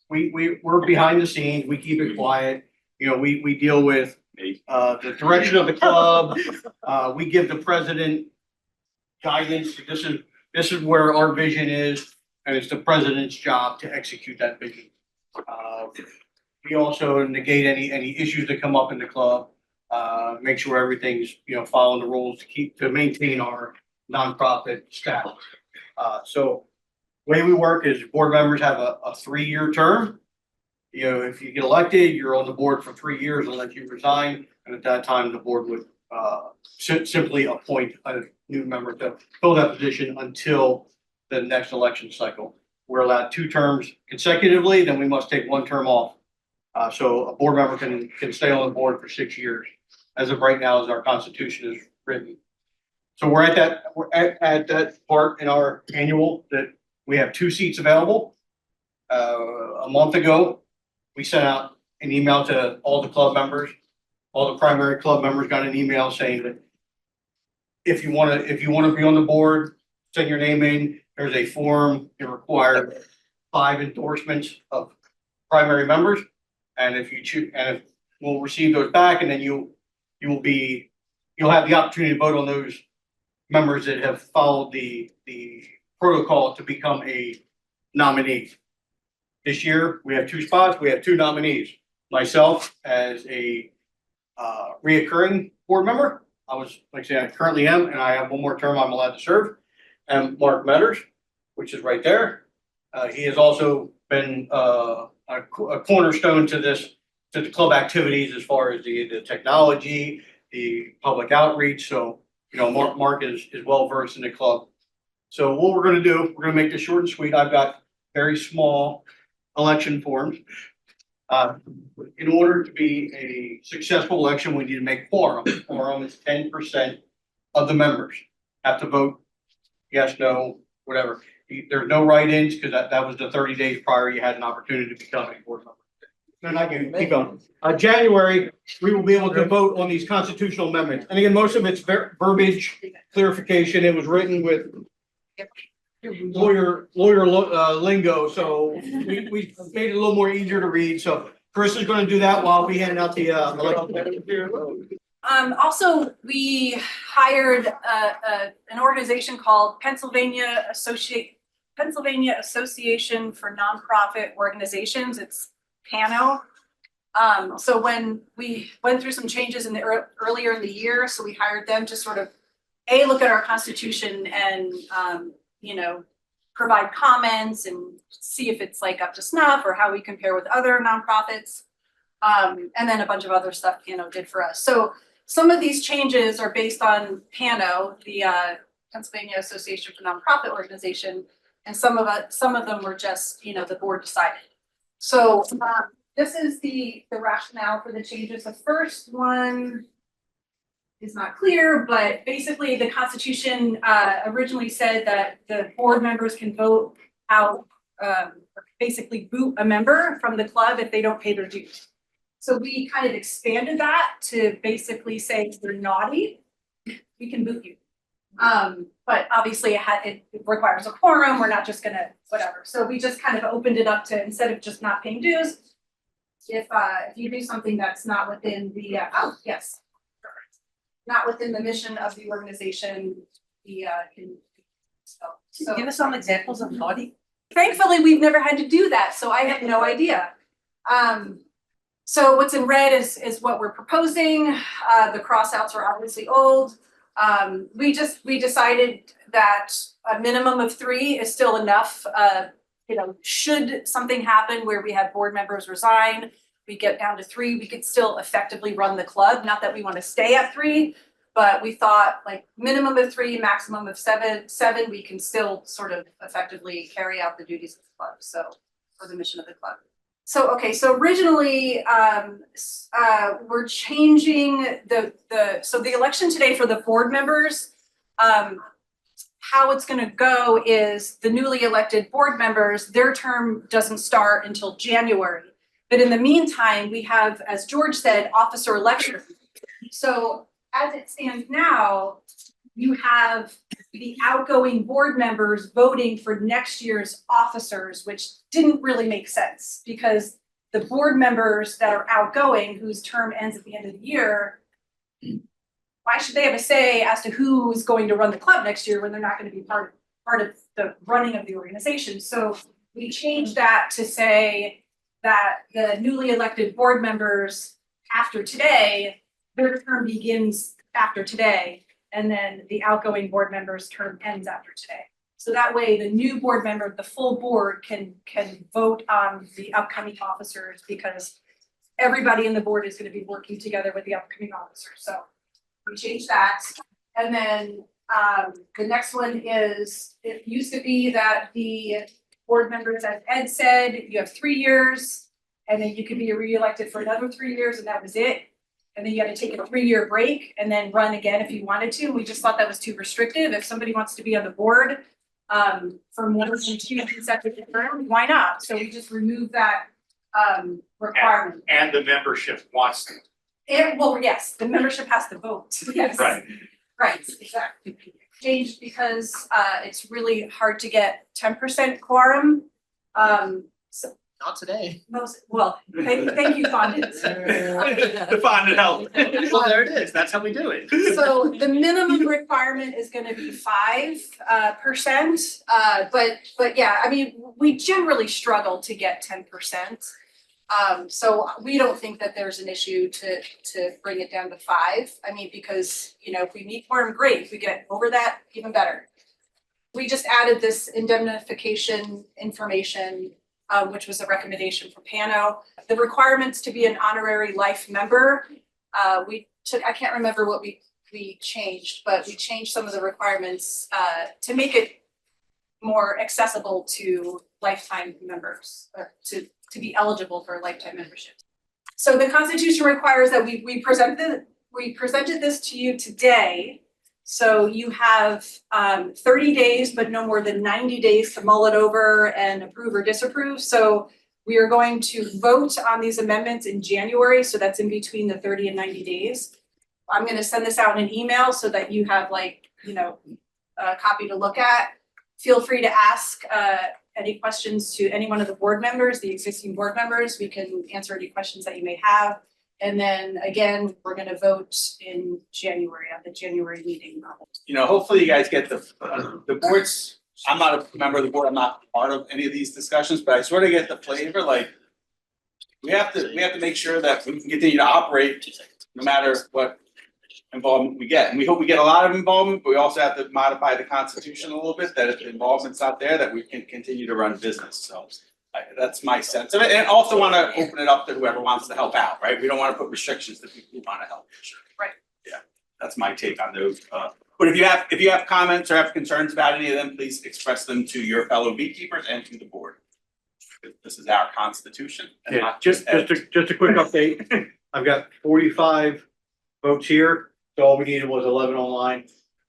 We're behind the scenes. We keep it quiet. You know, we deal with the direction of the club. We give the president guidance. This is where our vision is, and it's the president's job to execute that vision. We also negate any issues that come up in the club. Make sure everything's, following the rules to maintain our nonprofit status. So the way we work is board members have a 3-year term. You know, if you get elected, you're on the board for 3 years unless you resign. And at that time, the board would simply appoint a new member to fill that position until the next election cycle. We're allowed 2 terms consecutively, then we must take 1 term off. So a board member can stay on the board for 6 years, as of right now, as our constitution is written. So we're at that part in our annual that we have 2 seats available. A month ago, we sent out an email to all the club members. All the primary club members got an email saying that if you want to be on the board, send your name in. There's a form. It required 5 endorsements of primary members, and if you choose, and if we'll receive those back, and then you'll have the opportunity to vote on those members that have followed the protocol to become a nominee. This year, we have 2 spots. We have 2 nominees. Myself as a reoccurring board member. I currently am, and I have 1 more term I'm allowed to serve. And Mark Metters, which is right there. He has also been a cornerstone to the club activities as far as the technology, the public outreach. So, Mark is well versed in the club. So what we're gonna do, we're gonna make this short and sweet. I've got very small election forms. In order to be a successful election, we need to make quorum. Quorum is 10% of the members have to vote yes, no, whatever. There's no write-ins because that was the 30 days prior you had an opportunity to become a board member. Then I can keep going. January, we will be able to vote on these constitutional amendments. And again, most of it's verbiage clarification. It was written with lawyer lingo, so we made it a little more easier to read. So Chris is going to do that while we hand out the election. Also, we hired an organization called Pennsylvania Association for Nonprofit Organizations. It's PANO. So when we went through some changes in the earlier in the year, so we hired them to sort of look at our constitution and provide comments and see if it's like up to snuff or how we compare with other nonprofits. And then a bunch of other stuff PANO did for us. So some of these changes are based on PANO, the Pennsylvania Association for Nonprofit Organization, and some of them were just the board decided. So this is the rationale for the changes. The first one is not clear, but basically the Constitution originally said that the board members can vote out, basically boot a member from the club if they don't pay their dues. So we kind of expanded that to basically say if you're naughty, we can boot you. But obviously it requires a quorum, we're not just gonna, whatever, so we just kind of opened it up to, instead of just not paying dues. If you do something that's not within the, oh, yes. Not within the mission of the organization, the, so. Give us some examples of naughty. Thankfully, we've never had to do that, so I have no idea. So what's in red is what we're proposing, the crossouts are obviously old. We decided that a minimum of 3 is still enough, you know, should something happen where we have board members resign, we get down to 3, we could still effectively run the club, not that we wanna stay at 3, but we thought like minimum of 3, maximum of 7, we can still sort of effectively carry out the duties of the club, so, for the mission of the club. So, okay, so originally, we're changing so the election today for the board members, how it's gonna go is the newly elected board members, their term doesn't start until January. But in the meantime, we have, as George said, officer election. So as it stands now, you have the outgoing board members voting for next year's officers, which didn't really make sense because the board members that are outgoing, whose term ends at the end of the year, why should they have a say as to who's going to run the club next year when they're not going to be part of the running of the organization? So we changed that to say that the newly elected board members after today, their term begins after today, and then the outgoing board member's term ends after today. So that way the new board member, the full board can vote on the upcoming officers because everybody in the board is going to be working together with the upcoming officers. So we changed that. And then the next one is, it used to be that the board members, as Ed said, you have 3 years and then you could be reelected for another 3 years and that was it. And then you had to take a 3-year break and then run again if you wanted to. We just thought that was too restrictive. If somebody wants to be on the board for more than 2 consecutive terms, why not? So we just removed that requirement. And the membership wants to. Well, yes, the membership has to vote, yes. Right. Right, exactly. Changed because it's really hard to get 10% quorum. So Not today. thank you, Fondant. The fondant help. Well, there it is. That's how we do it. So the minimum requirement is gonna be 5%, but yeah, I mean, we generally struggle to get 10%. So we don't think that there's an issue to bring it down to 5. I mean, because, you know, if we meet quorum, great. If we get over that, even better. We just added this indemnification information, which was a recommendation from Pano. The requirements to be an honorary life member, I can't remember what we changed, but we changed some of the requirements to make it more accessible to lifetime members, or to be eligible for a lifetime membership. So the Constitution requires that we presented this to you today. So you have 30 days, but no more than 90 days to mull it over and approve or disapprove. So we are going to vote on these amendments in January, so that's in between the 30 and 90 days. I'm gonna send this out in an email so that you have a copy to look at. Feel free to ask any questions to any one of the board members, the existing board members. We can answer any questions that you may have. And then again, we're gonna vote in January at the January meeting. You know, hopefully you guys get the boards. I'm not a member of the board, I'm not part of any of these discussions, but I sort of get the flavor, like, we have to make sure that we can continue to operate no matter what involvement we get. And we hope we get a lot of involvement, but we also have to modify the Constitution a little bit, that if the involvement's not there, that we can continue to run business, so. That's my sense of it, and also wanna open it up to whoever wants to help out, right? We don't wanna put restrictions to people who wanna help. Right. Yeah, that's my take on those. But if you have comments or have concerns about any of them, please express them to your fellow beekeepers and to the board. This is our Constitution. And Yeah, not just a quick update. I've got 45 votes here, so all we needed was 11 online.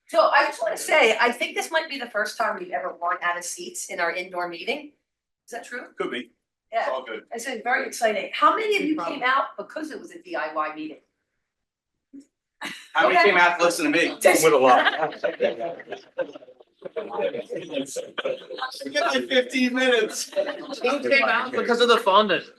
So I just wanna say, I think this might be the first time we've ever run out of seats in our indoor meeting. Is that true? Could be. Yeah, all good. I said, very exciting. How many of you came out because it was a DIY meeting? How many Okay. came out to listen to me? With a lot. Get like 15 minutes. Who came out because of the fondant? So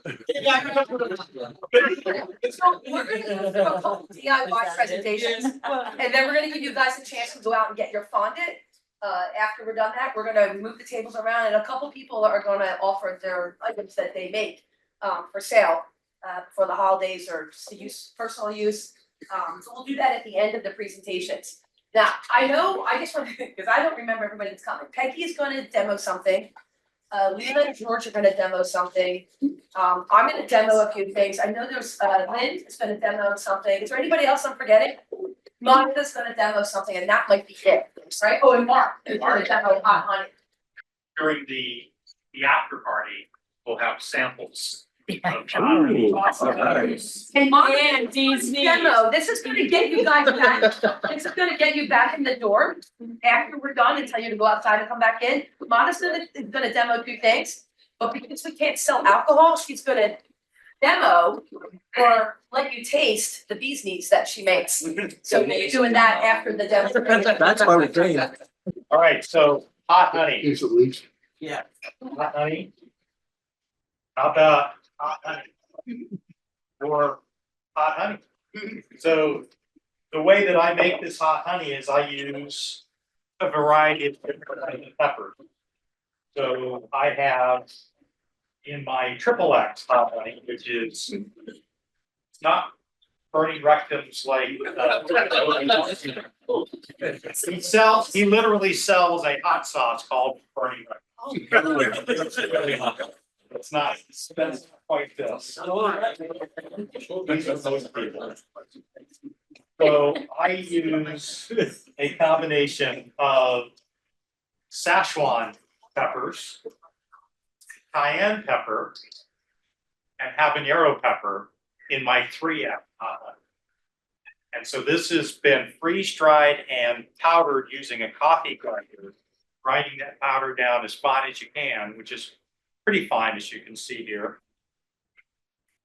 we're gonna go through a couple DIY presentations, and then we're gonna give you guys a chance to go out and get your fondant. After we're done that, we're gonna move the tables around, and a couple people are gonna offer their items that they make for sale for the holidays or just to use, personal use. So we'll do that at the end of the presentations. Now, I know, I just want to, because I don't remember everybody that's coming. Peggy is gonna demo something. Lena and George are gonna demo something. I'm gonna demo a few things. I know there's, Lynn is gonna demo something. Is there anybody else I'm forgetting? Monica's gonna demo something, and that might be it, right? Oh, and Mark is gonna demo hot honey. During the after party, we'll have samples. of And Monica's demo, this is gonna get you guys back, this is gonna get you back in the door after we're done and tell you to go outside and come back in. Monica's gonna demo 2 things, but because we can't sell alcohol, she's gonna demo or let you taste the bee's knees that she makes. So you're doing that after the demo. That's why we're doing it. All right, so hot honey, Case at least. Yeah. hot honey. How about hot honey? Or hot honey. So the way that I make this hot honey is I use a variety of different peppers. So I have in my triple X hot honey, which is it's not burning rectums like he literally sells a hot sauce called burning rectums. It's not expensive quite this. So I use a combination of Szechuan peppers, cayenne pepper, and habanero pepper in my 3F hot honey. And so this has been freeze dried and powdered using a coffee grinder, grinding that powder down as fine as you can, which is pretty fine as you can see here.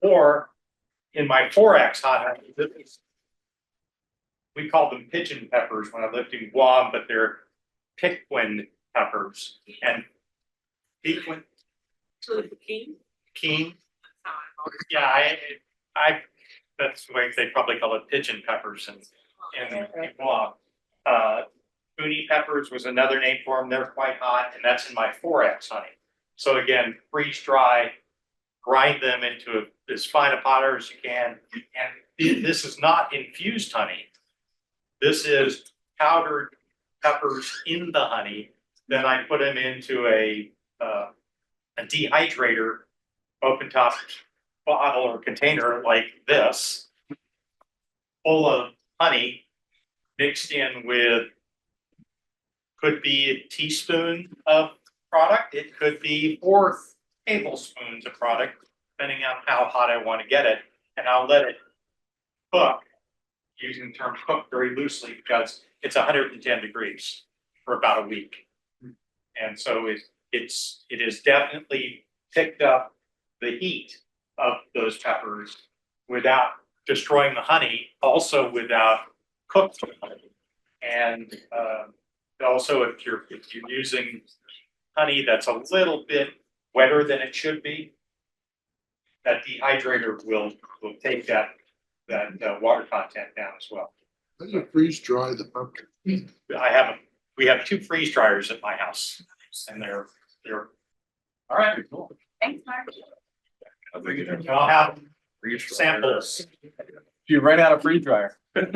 Or in my 4X hot honey, we call them pigeon peppers when I lived in Guam, but they're piquin peppers and piquin. Keen. Yeah, I that's the way they probably call it pigeon peppers in Guam. Uni peppers was another name for them. They're quite hot, and that's in my 4X honey. So again, freeze dry, grind them into as fine a powder as you can. And this is not infused honey. This is powdered peppers in the honey. Then I put them into a dehydrator, open top bottle or container like this, full of honey mixed in with, could be a teaspoon of product, it could be 4 tablespoons of product, depending on how hot I want to get it, and I'll let it cook, using the term cook very loosely because it's 110 degrees for about a week. And so it has definitely picked up the heat of those peppers without destroying the honey, also without cooked honey. And also if you're using honey that's a little bit wetter than it should be, that dehydrator will take that water content down as well. How do you freeze dry the pumpkin? We have 2 freeze dryers at my house, and they're all right. Cool. Thanks, Mark. And I'll have samples. You ran out of freeze dryer. But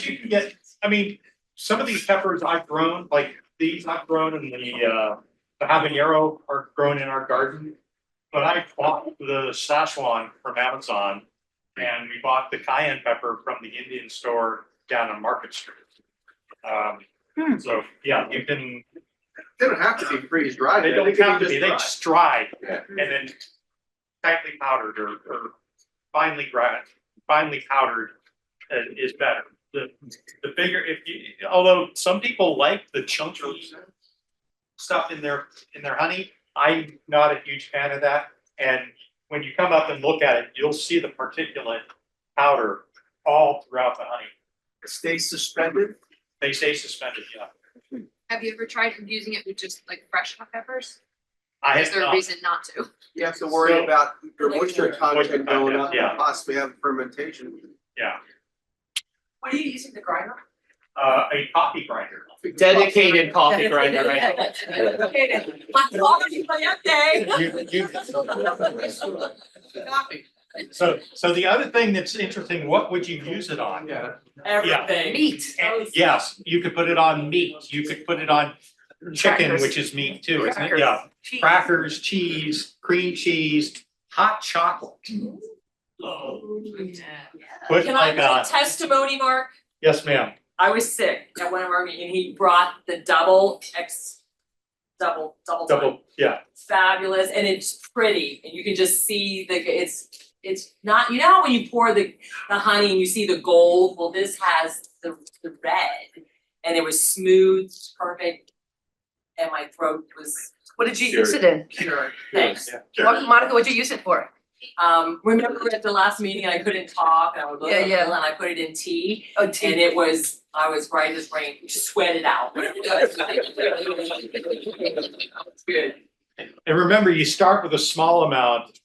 you can get, I mean, some of these peppers I've grown, like these I've grown in the habanero are grown in our garden. But I bought the Szechuan from Amazon, and we bought the cayenne pepper from the Indian store down on Market Street. So yeah, you can. They don't have to be freeze dried. They don't have to be. They dry. just dried Yeah. and then tightly powdered or finely powdered is better. The bigger, although some people like the chunky stuff in their honey, I'm not a huge fan of that. And when you come up and look at it, you'll see the particulate powder all throughout the honey. It stays suspended. They stay suspended, yeah. Have you ever tried using it with just like fresh hot peppers? I Is have there a not. reason not to? You have to worry So- about your moisture content going up yeah. and possibly have fermentation. Yeah, What are you using the grinder? a coffee grinder. Dedicated coffee grinder, right? My coffee, my day. So the other thing that's interesting, what would you use it on? Yeah. Everything. Meat. And yes, you could put it on meat, you could put it on chicken, Crackers. which is meat too, isn't it? Crackers. Yeah, Cheese. crackers, cheese, cream cheese, hot chocolate. Put Can I like give a testimony, Mark? yes, ma'am. I was sick at one of our meetings, and he brought the double time. Double, yeah, Fabulous, and it's pretty, and you can just see it's not, you know how when you pour the honey and you see the gold, well, this has the red, and it was smooth, perfect, and my throat was, What did you use it in? thanks. Monica, what'd you use it for? Remember at the last meeting, I couldn't talk, and I was Yeah, yeah. and I put it in tea, Oh, and it was, I was bright as rain, sweated out. It's good. and remember, you start with a small amount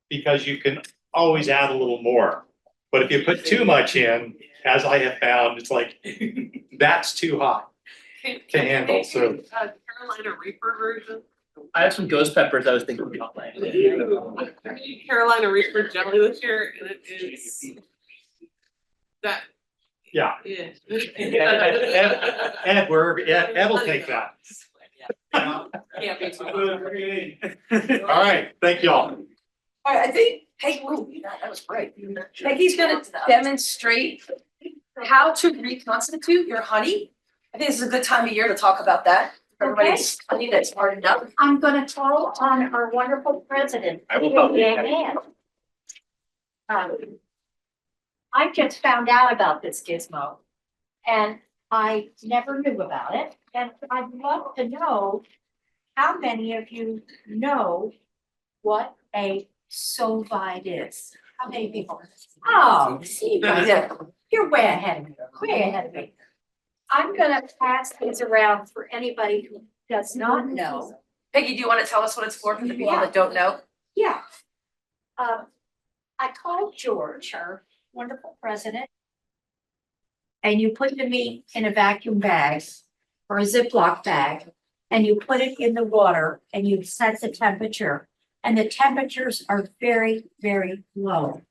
because you can always add a little more. But if you put too much in, as I have found, it's like, that's too hot to handle, so. Carolina Reaper version? I have some ghost peppers I was thinking about playing. Carolina Reaper jelly this year, and it is that, Yeah. yeah. Ed, Ed will take that. Can't be too All right, thank y'all. All right, I think Peggy, that was great. Peggy's gonna demonstrate how to reconstitute your honey. I think this is a good time of year to talk about that. Everybody's honey that's hardened up. I'm gonna call on our wonderful president. I will help you. Yeah. I just found out about this gizmo and I never knew about it. And I'd love to know how many of you know what a sovite is? How many people? Oh, see, you guys, Yeah. you're way ahead of me, way ahead of me. I'm gonna pass these around for anybody who does not know. Peggy, do you wanna tell us what it's for the people Yeah. that don't know? Yeah. I called George, our wonderful president. And you put the meat in a vacuum bag or a Ziploc bag. And you put it in the water and you set the temperature. And the temperatures are very, very low.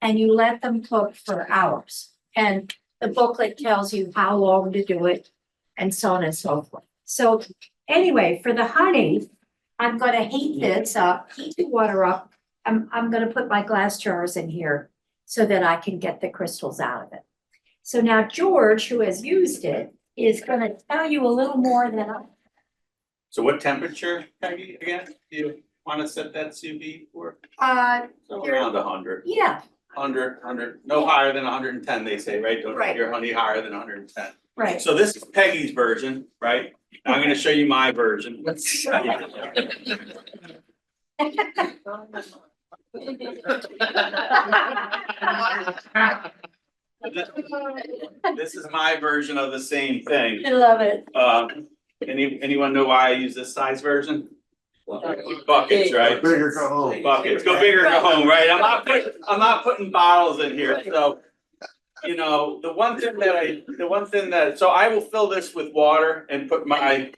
And you let them cook for hours. And the booklet tells you how long to do it and so on and so forth. So anyway, for the honey, I'm gonna heat this up, heat the water up. I'm gonna put my glass jars in here so that I can get the crystals out of it. So now George, who has used it, is gonna tell you a little more than I. So what temperature, Peggy, again, do you wanna set that sous vide for? So Here- around 100. Yeah, 100, no higher than 110, they say, right? Don't Right. put your honey higher than 110. right. So this is Peggy's version, right? Now I'm gonna show you my version. This is my version of the same thing. I love it. Anyone know why I use this size version? Buckets, right? Bigger go home. Buckets, go big or go home, right? I'm not putting bottles in here, so. You know, the one thing that, so I will fill this with water and put my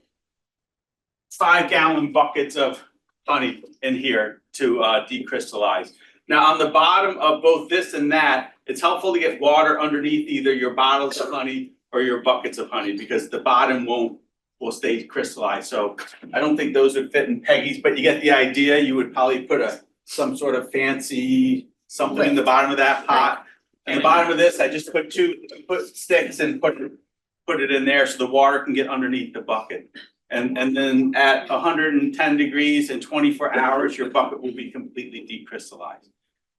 5-gallon buckets of honey in here to decrystallize. Now, on the bottom of both this and that, it's helpful to get water underneath either your bottles of honey or your buckets of honey, because the bottom will stay crystallized. So I don't think those would fit in Peggy's, but you get the idea. You would probably put some sort of fancy something in the bottom of that pot. In the bottom of this, I just put sticks and put it in there so the water can get underneath the bucket. And then at 110 degrees in 24 hours, your bucket will be completely decrystallized.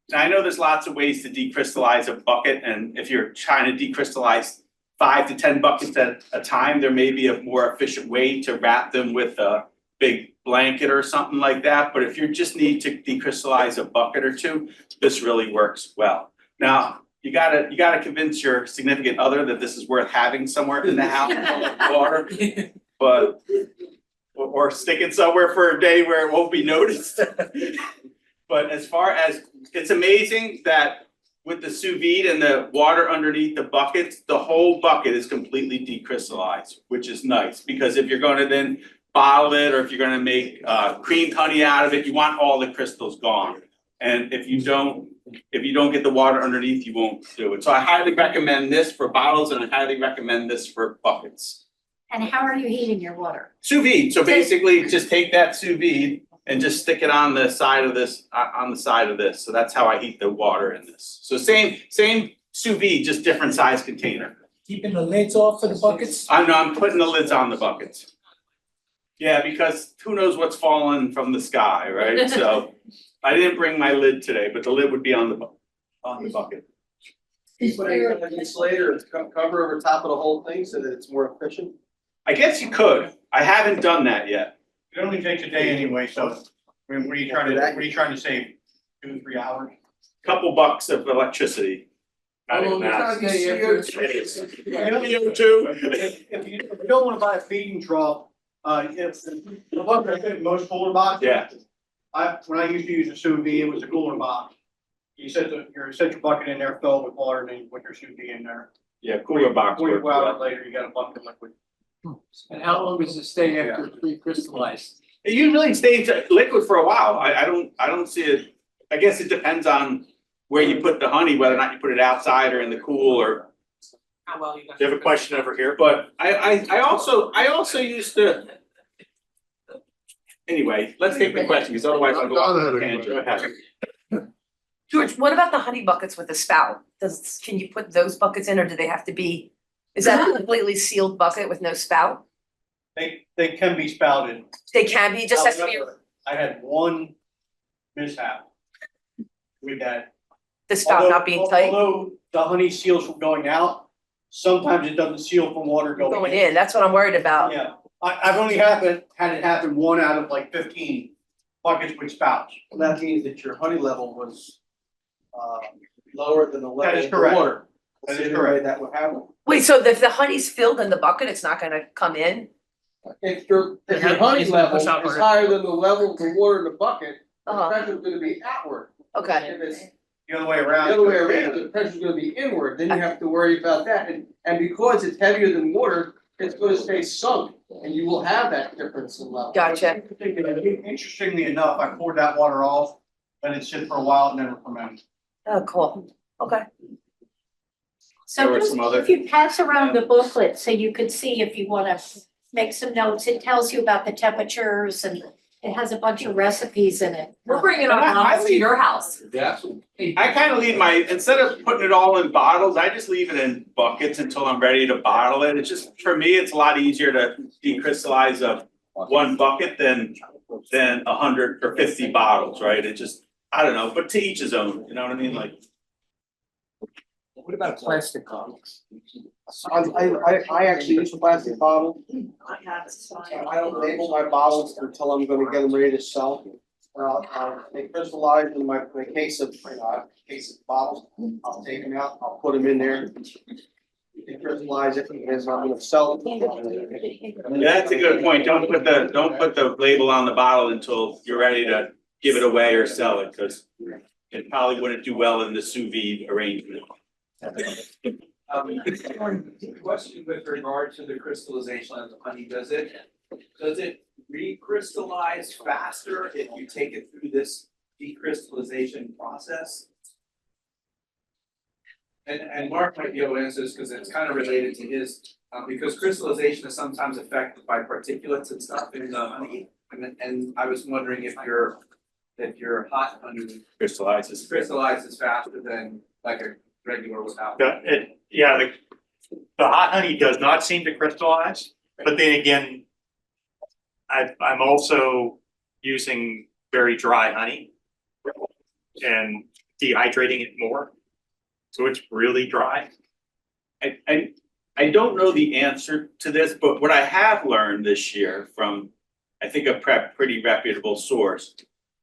Now, I know there's lots of ways to decrystallize a bucket, and if you're trying to decrystallize 5 to 10 buckets at a time, there may be a more efficient way to wrap them with a big blanket or something like that, but if you just need to decrystallize a bucket or two, this really works well. Now, you gotta convince your significant other that this is worth having somewhere in the house, water, but or stick it somewhere for a day where it won't be noticed. But as far as, it's amazing that with the sous vide and the water underneath the buckets, the whole bucket is completely decrystallized, which is nice, because if you're gonna then bottle it, or if you're gonna make creamed honey out of it, you want all the crystals gone. And if you don't get the water underneath, you won't do it. So I highly recommend this for bottles, and I highly recommend this for buckets. And how are you heating your water? Sous vide, so basically just take that sous vide and just stick it on the side of this, So that's how I heat the water in this. So same sous vide, just different size container. Keeping the lids off for the buckets? I'm putting the lids on the buckets. Yeah, because who knows what's falling from the sky, right? So I didn't bring my lid today, but the lid would be on the bucket. You put an insulator or cover over top of the whole thing so that it's more efficient? I guess you could. I haven't done that yet. It only takes a day anyway, so, I mean, what are you trying to save, 2-3 hours? Couple bucks of electricity. Not even that. If you don't wanna buy a feeding trough, if the bucket fit most cooler boxes. Yeah. When I used to use a sous vide, it was a cooler box. You set your bucket in there, fill it with water, and then you put your sous vide in there. Yeah, cooler box. 24 hours later, you got a bucket of liquid. And how long does it stay after it's pre-crystallized? It usually stays liquid for a while. I don't see it. I guess it depends on where you put the honey, whether or not you put it outside or in the cool, or. How well you got. You have a question over here? But I also used to. Anyway, let's take the question, because otherwise I'll go off on a tangent. Go ahead. George, what about the honey buckets with the spout? Can you put those buckets in, or do they have to be, is that a completely sealed bucket with no spout? They can be spouted. They can be, just has to be, However, I had one mishap with that. the spout not being tight, Although the honey seals from going out, sometimes it doesn't seal from water going in, that's what I'm worried about. Yeah, I've only had it happen 1 out of like 15 buckets with spouts. Well, that means that your honey level was lower than the level That is of the correct. water. That So is the correct. way that would happen. Wait, so if the honey's filled in the bucket, it's not gonna come in? If your honey level is higher than the level of the water in the bucket, the Uh-huh. pressure's gonna be outward. Okay, If it's The other way the around. other way around, the pressure's gonna be inward, then you have to worry about that, and because it's heavier than water, it's gonna stay sunk, and you will have that difference in level. gotcha. Interestingly enough, I poured that water off, let it sit for a while, and never fermented. Oh, cool, okay. So There were just some other- if you pass around the booklet, so you could see if you wanna make some notes, it tells you about the temperatures and it has a bunch of recipes in it. We're bringing our And I bottles to leave- your house. I kind of leave instead of putting it all in bottles, I just leave it in buckets until I'm ready to bottle it. It's just, for me, it's a lot easier to decrystallize one bucket than 100 or 50 bottles, right? It just, I don't know, but to each his own, you know what I mean, like. What about plastic bottles? I actually use a plastic bottle. I don't label my bottles until I'm gonna get them ready to sell. They crystallize in my case of bottles, I'll take them out, I'll put them in there. They crystallize it, and then I'm gonna sell them. Yeah, that's a good point. Don't put the label on the bottle until you're ready to give it away or sell it, because it probably wouldn't do well in the sous vide arrangement. Question with regard to the crystallization of the honey, does it recrystallize faster if you take it through this decrystallization process? And Mark might be able to answer this because it's kind of related to his, because crystallization is sometimes affected by particulates and stuff in the honey. And I was wondering if your hot honey crystallizes faster than like a regular without. The hot honey does not seem to crystallize, but then again, I'm also using very dry honey and dehydrating it more. So it's really dry. I don't know the answer to this, but what I have learned this year from I think a pretty reputable source,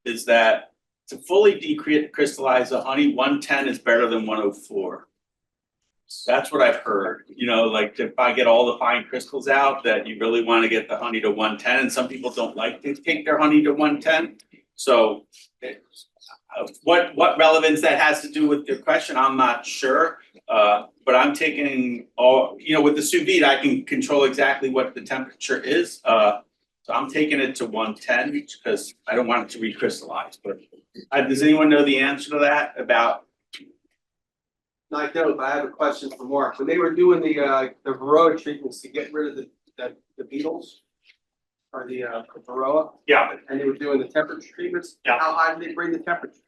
is that to fully decrystallize the honey, 110 is better than 104. That's what I've heard, like if I get all the fine crystals out, that you really want to get the honey to 110, and some people don't like to take their honey to 110. So what relevance that has to do with your question, I'm not sure. But I'm taking with the sous vide, I can control exactly what the temperature is. So I'm taking it to 110 because I don't want it to recrystallize. But does anyone know the answer to that about? No, I don't, but I have a question for Mark. When they were doing the Varroa treatments to get rid of the beetles or the Varroa, Yeah, and they were doing the temperature treatments, Yeah. how high did they bring the temperature?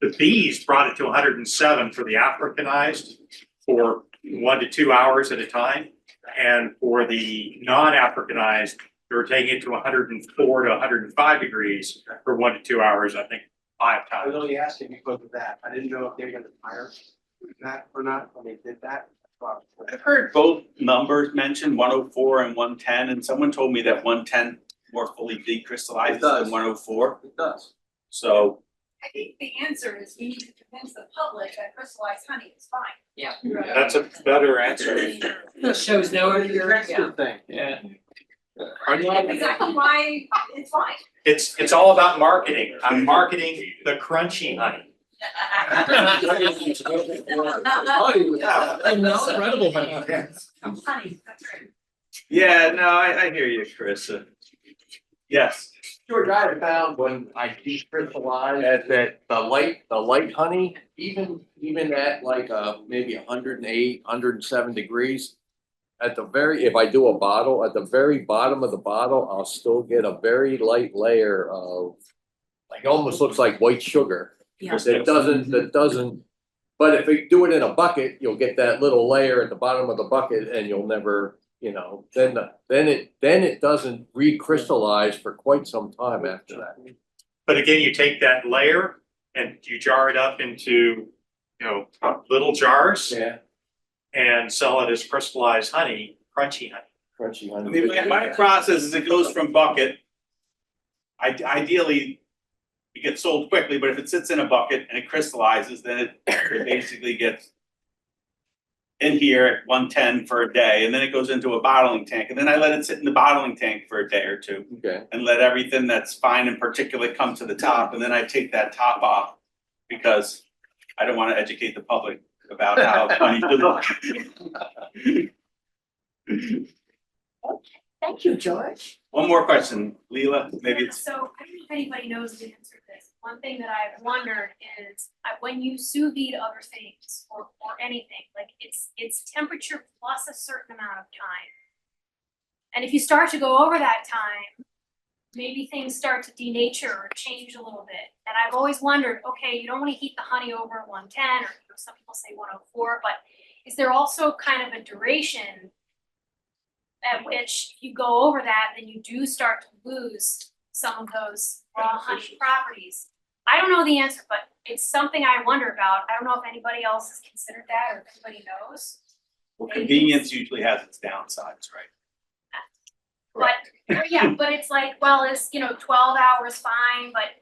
the bees brought it to 107 for the Africanized for 1 to 2 hours at a time. And for the non-Africanized, they were taking it to 104 to 105 degrees for 1 to 2 hours, I think 5 I times. was only asking because of that. I didn't know if they were gonna fire that or not when they did that. I've heard both numbers mentioned, 104 and 110, and someone told me that 110 more fully decrystallizes It does. than 104. It does. So I think the answer is we need to convince the public that crystallized honey is fine. Yeah. That's a better answer. It shows no That's the thing. Yeah. That's exactly why it's fine. It's all about marketing. I'm marketing the crunchy honey. Incredible honey. Honey, that's right. yeah, no, I hear you, Chris. Yes. George, I have found when I decrystallize that the light honey, even at like maybe 108, 107 degrees. If I do a bottle, at the very bottom of the bottle, I'll still get a very light layer of, like, almost looks like white sugar. Yeah. It doesn't, but if you do it in a bucket, you'll get that little layer at the bottom of the bucket and you'll never, then it doesn't recrystallize for quite some time after that. But again, you take that layer and you jar it up into, little jars Yeah, and sell it as crystallized honey, crunchy honey. crunchy I honey. mean, my process is it goes from bucket. Ideally, it gets sold quickly, but if it sits in a bucket and it crystallizes, then it basically gets in here at 110 for a day, and then it goes into a bottling tank, and then I let it sit in the bottling tank for a day or two, Okay. and let everything that's fine and particulate come to the top, and then I take that top off because I don't want to educate the public about how honey should look. Thank you, George. One more question, Leela, maybe it's. So I don't know if anybody knows the answer to this. One thing that I've wondered is when you sous vide other things or anything, like it's temperature plus a certain amount of time. And if you start to go over that time, maybe things start to denature or change a little bit. And I've always wondered, okay, you don't want to heat the honey over 110 or some people say 104, but is there also kind of a duration at which you go over that, then you do start to lose some of those raw honey properties? I don't know the answer, but it's something I wonder about. I don't know if anybody else has considered that or if anybody knows. Well, convenience usually has its downsides, right? But yeah, but it's like, well, it's 12 hours fine, but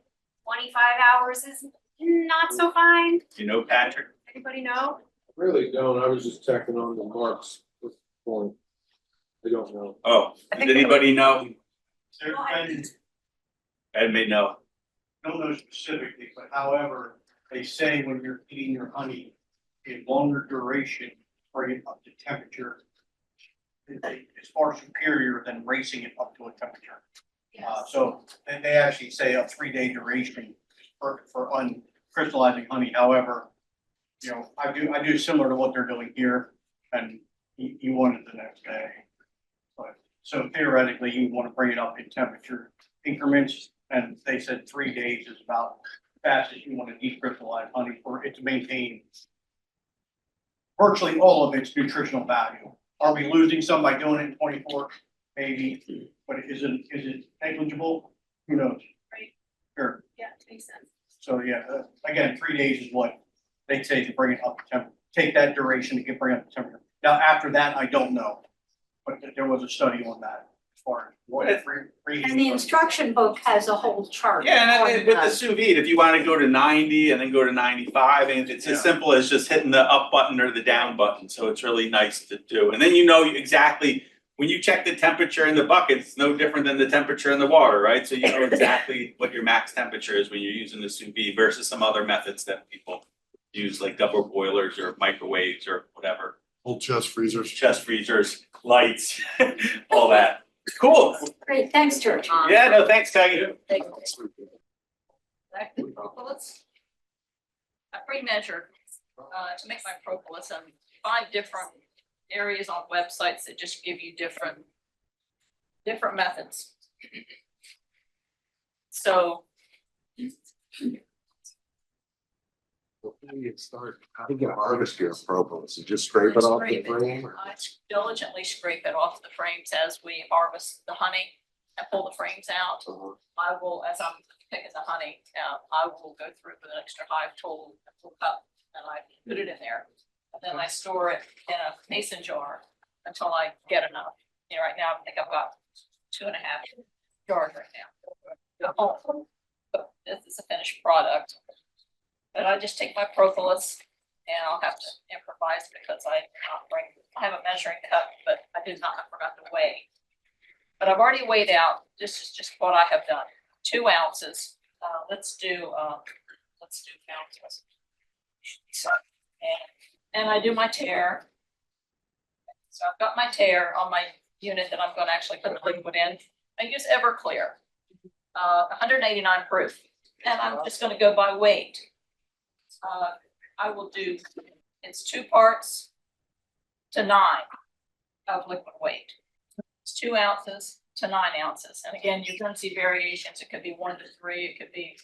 25 hours is not so fine. Patrick? Anybody know? Really don't, I was just checking on the marks. Point. I don't know. Oh, I does think anybody know? There's been, Ed may know. don't know specifically, but however, they say when you're heating your honey, a longer duration, bring it up to temperature. Is far superior than racing it up to a temperature. So they actually say a 3-day duration is perfect for uncrystallizing honey. However, I do similar to what they're doing here, and you want it the next day. But so theoretically, you want to bring it up in temperature increments, and they said 3 days is about the fastest you want to decrystallize honey for it to maintain virtually all of its nutritional value. Are we losing some by doing it in 24? Maybe, but is it negligible? Who knows? Right. Sure. Yeah, it makes sense. So yeah, again, 3 days is what they say to bring it up to temperature. Take that duration to bring it up to temperature. Now, after that, I don't know, but there was a study on that as for And the instruction book has a whole chart. Yeah, and on then with the the- sous vide, if you wanna go to 90 and then go to 95, and it's as simple as just hitting the up button or the down button, so it's really nice to do. And then you know exactly, when you check the temperature in the bucket, it's no different than the temperature in the water, right? So you know exactly what your max temperature is when you're using the sous vide versus some other methods that people use, like double boilers or microwaves or whatever. Old chest freezers. Chest freezers, lights, all that. Cool. Great, thanks, George. Yeah, no, thanks, Peggy. Propolis. I pre-measured, to make my propolis on 5 different areas on websites that just give you different methods. So How do you harvest your propolis? You just scrape it off the scrape it. frame? I diligently scrape it off the frames as we harvest the honey and pull the frames out. I will, as I'm picking the honey, I will go through with an extra hive tool, a full cup, and I put it in there. And then I store it in a mason jar until I get enough. You know, right now, I think I've got 2.5 jars right now. This is a finished product. But I just take my propolis and I'll have to improvise because I have a measuring cup, but I forgot to weigh. But I've already weighed out, this is just what I have done, 2 ounces. Let's do ounces. So, and I do my tare. So I've got my tare on my unit that I'm gonna actually put the liquid in. I use Everclear, 189 proof, and I'm just gonna go by weight. I will do, it's 2 parts to 9 of liquid weight. It's 2 ounces to 9 ounces. And again, you're going to see variations. It could be 1 to 3, it could be,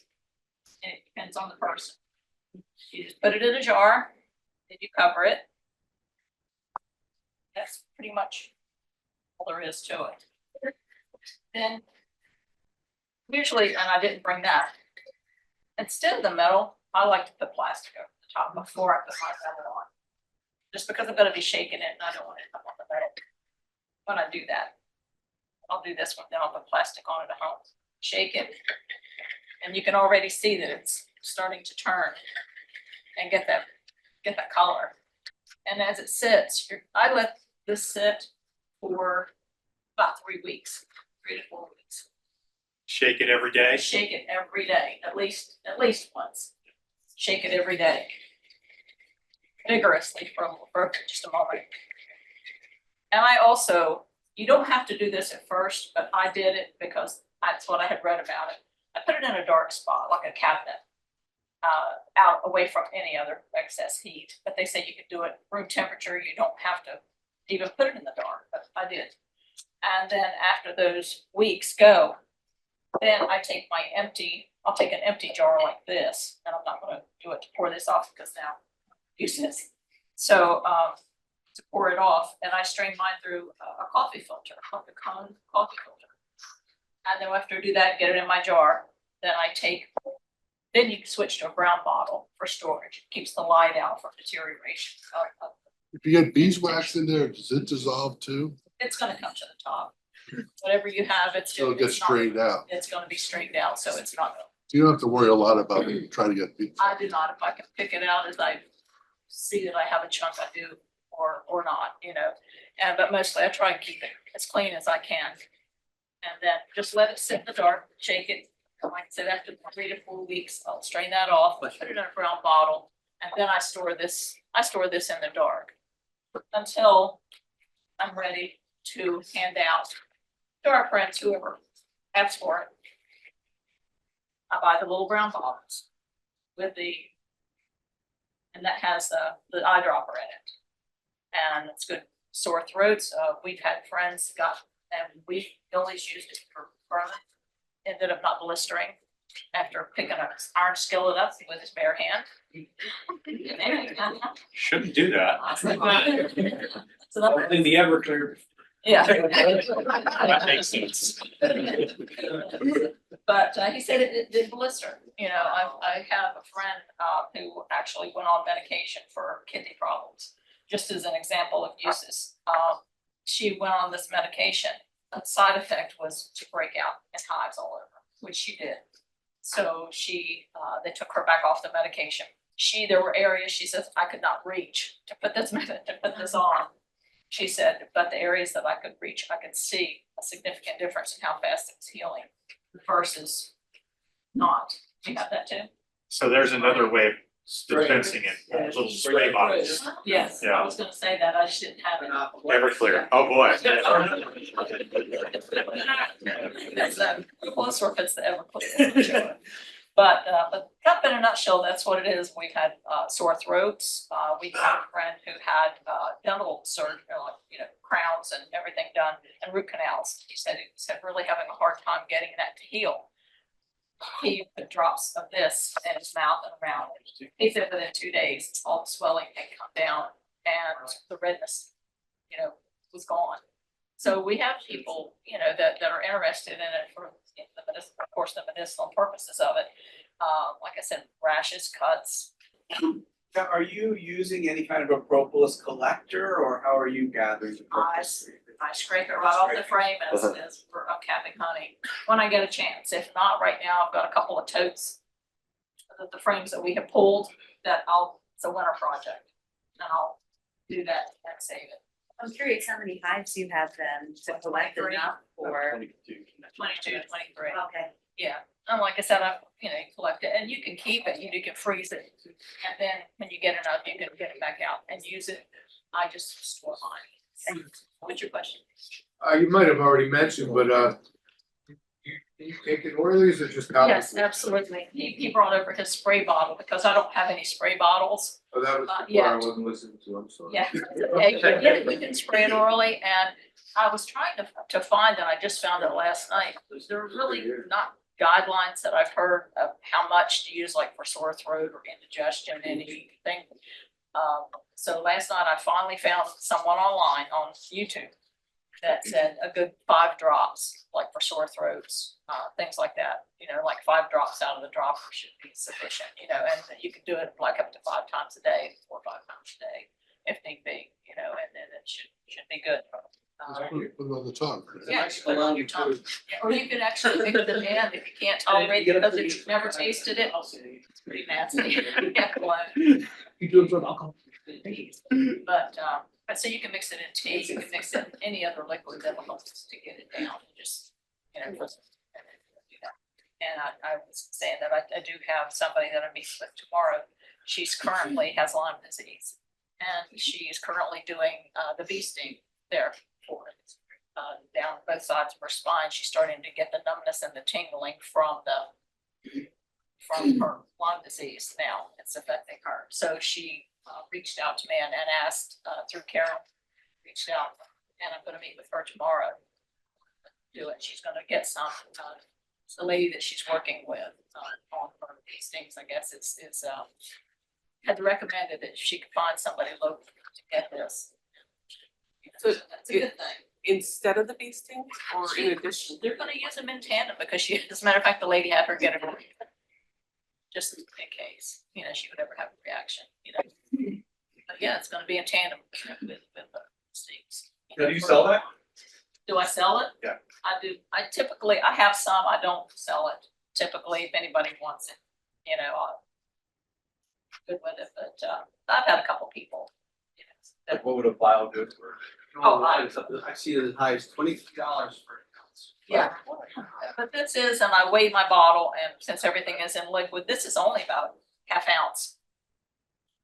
it depends on the person. You just put it in a jar, then you cover it. That's pretty much all there is to it. Then, usually, and I didn't bring that, instead of the metal, I like to put plastic over the top before I put my metal on. Just because I'm gonna be shaking it and I don't want it up on the metal. When I do that, I'll do this one, then I'll put plastic on it at home. Shake it, and you can already see that it's starting to turn and get that color. And as it sits, I let this sit for about 3 weeks, 3 to 4 weeks. Shake it every day. Shake it every day, at least once. Shake it every day. Vigorously for just a moment. And I also, you don't have to do this at first, but I did it because that's what I had read about it. I put it in a dark spot, like a cabinet, out away from any other excess heat. But they say you can do it room temperature. You don't have to even put it in the dark, but I did. And then after those weeks go, then I take I'll take an empty jar like this, and I'm not gonna do it to pour this off because now use this. So to pour it off, and I strain mine through a coffee filter, like a common coffee filter. And then after I do that, get it in my jar, then then you can switch to a brown bottle for storage. It keeps the light out from deterioration. If you get beeswax in there, does it dissolve too? It's gonna come to the top. Whatever you have, So it gets strained out. It's gonna be strained out, so it's not gonna. You don't have to worry a lot about trying to get beeswax. I do not, if I can pick it out as I see that I have a chunk, I do, or not, you know. But mostly I try and keep it as clean as I can. And then just let it sit in the dark, shake it. Like I said, after 3 to 4 weeks, I'll strain that off, put it in a brown bottle, and then I store this in the dark until I'm ready to hand out to our friends, whoever asks for it. I buy the little brown bottles and that has the eyedropper in it. And it's good sore throats. We've had friends and we always used it for burn. Ended up not blistering after picking an iron skillet up with his bare hand. Shouldn't do that. So that- In the Everclear. Yeah. That makes sense. But he said it did blister. You know, I have a friend who actually went on medication for kidney problems. Just as an example of uses, she went on this medication side effect was to break out in hives all over, which she did. So they took her back off the medication. There were areas, she says, I could not reach to put this on. She said, but the areas that I could reach, I could see a significant difference in how fast it was healing versus not. Do you have that too? So there's another way of dispensing it, little spray bottles. Yes, Yeah. I was gonna say that, I just didn't have it. Everclear, oh boy. That's close or if it's the Everclear. But kind of in a nutshell, that's what it is. We've had sore throats. We had a friend who had dental surgery, crowns and everything done, and root canals. He said he was really having a hard time getting that to heal. He put drops of this in his mouth and around it. He said within 2 days, all the swelling had come down and the redness, was gone. So we have people, that are interested in it for the medicinal, of course, the medicinal purposes of it. Like I said, rashes, cuts. Now, are you using any kind of a propolis collector, or how are you gathering the propolis? I scrape it right off the frame as for capping honey when I get a chance. If not, right now I've got a couple of totes of the frames that we have pulled it's a winter project, and I'll do that and save it. I'm curious how many hives you have then to collect enough for. 22, 23. Okay. Yeah, and like I said, you collect it and you can keep it, you can freeze it. And then when you get enough, you can get it back out and use it. I just store mine. What's your question? You might have already mentioned, but you take it oilies or just copy? Yes, absolutely. He brought over his spray bottle because I don't have any spray bottles. Oh, that was before I yeah. wasn't listening to, I'm sorry. Yeah, we can spray it orally, and I was trying to find, and I just found it last night. There are really not guidelines that I've heard of how much to use, like for sore throat or indigestion, anything. So last night I finally found someone online on YouTube that said a good 5 drops, like for sore throats, things like that. Like 5 drops out of the dropper should be sufficient, and you can do it like up to 5 times a day, 4 or 5 times a day, if need be, and then it should be good. Put it on the tongue. Yeah, you put it on your tongue. Yeah, or you can actually mix it in if you can't tolerate it because if you've never tasted it, it's pretty nasty. Yeah, cologne. But so you can mix it in tea, you can mix it in any other liquid that will help us to get it down, just, do that. And I was saying that I do have somebody that I'm meeting with tomorrow. She's currently has Lyme disease, and she is currently doing the bee sting there for it. Down both sides of her spine. She's starting to get the numbness and the tingling from her Lyme disease now. It's affecting her. So she reached out to me and asked through Karen, reached out, and I'm going to meet with her tomorrow. Do it. She's going to get some. The lady that she's working with on her bee stings, I guess, had recommended that she could find somebody local to get this. So that's a good thing. Instead of the bee stings or in addition? They're gonna use them in tandem because as a matter of fact, the lady had her get it just in case, she would ever have a reaction, But yeah, it's gonna be in tandem with the stings. Now, do you sell that? Do I sell it? Yeah. I do. I have some, I don't sell it typically. If anybody wants it, I'm good with it, but I've had a couple people. Like, what would a vial do for? Oh, I see it as high as $23 for an ounce. Yeah, but this is, and I weighed my bottle, and since everything is in liquid, this is only about ½ ounce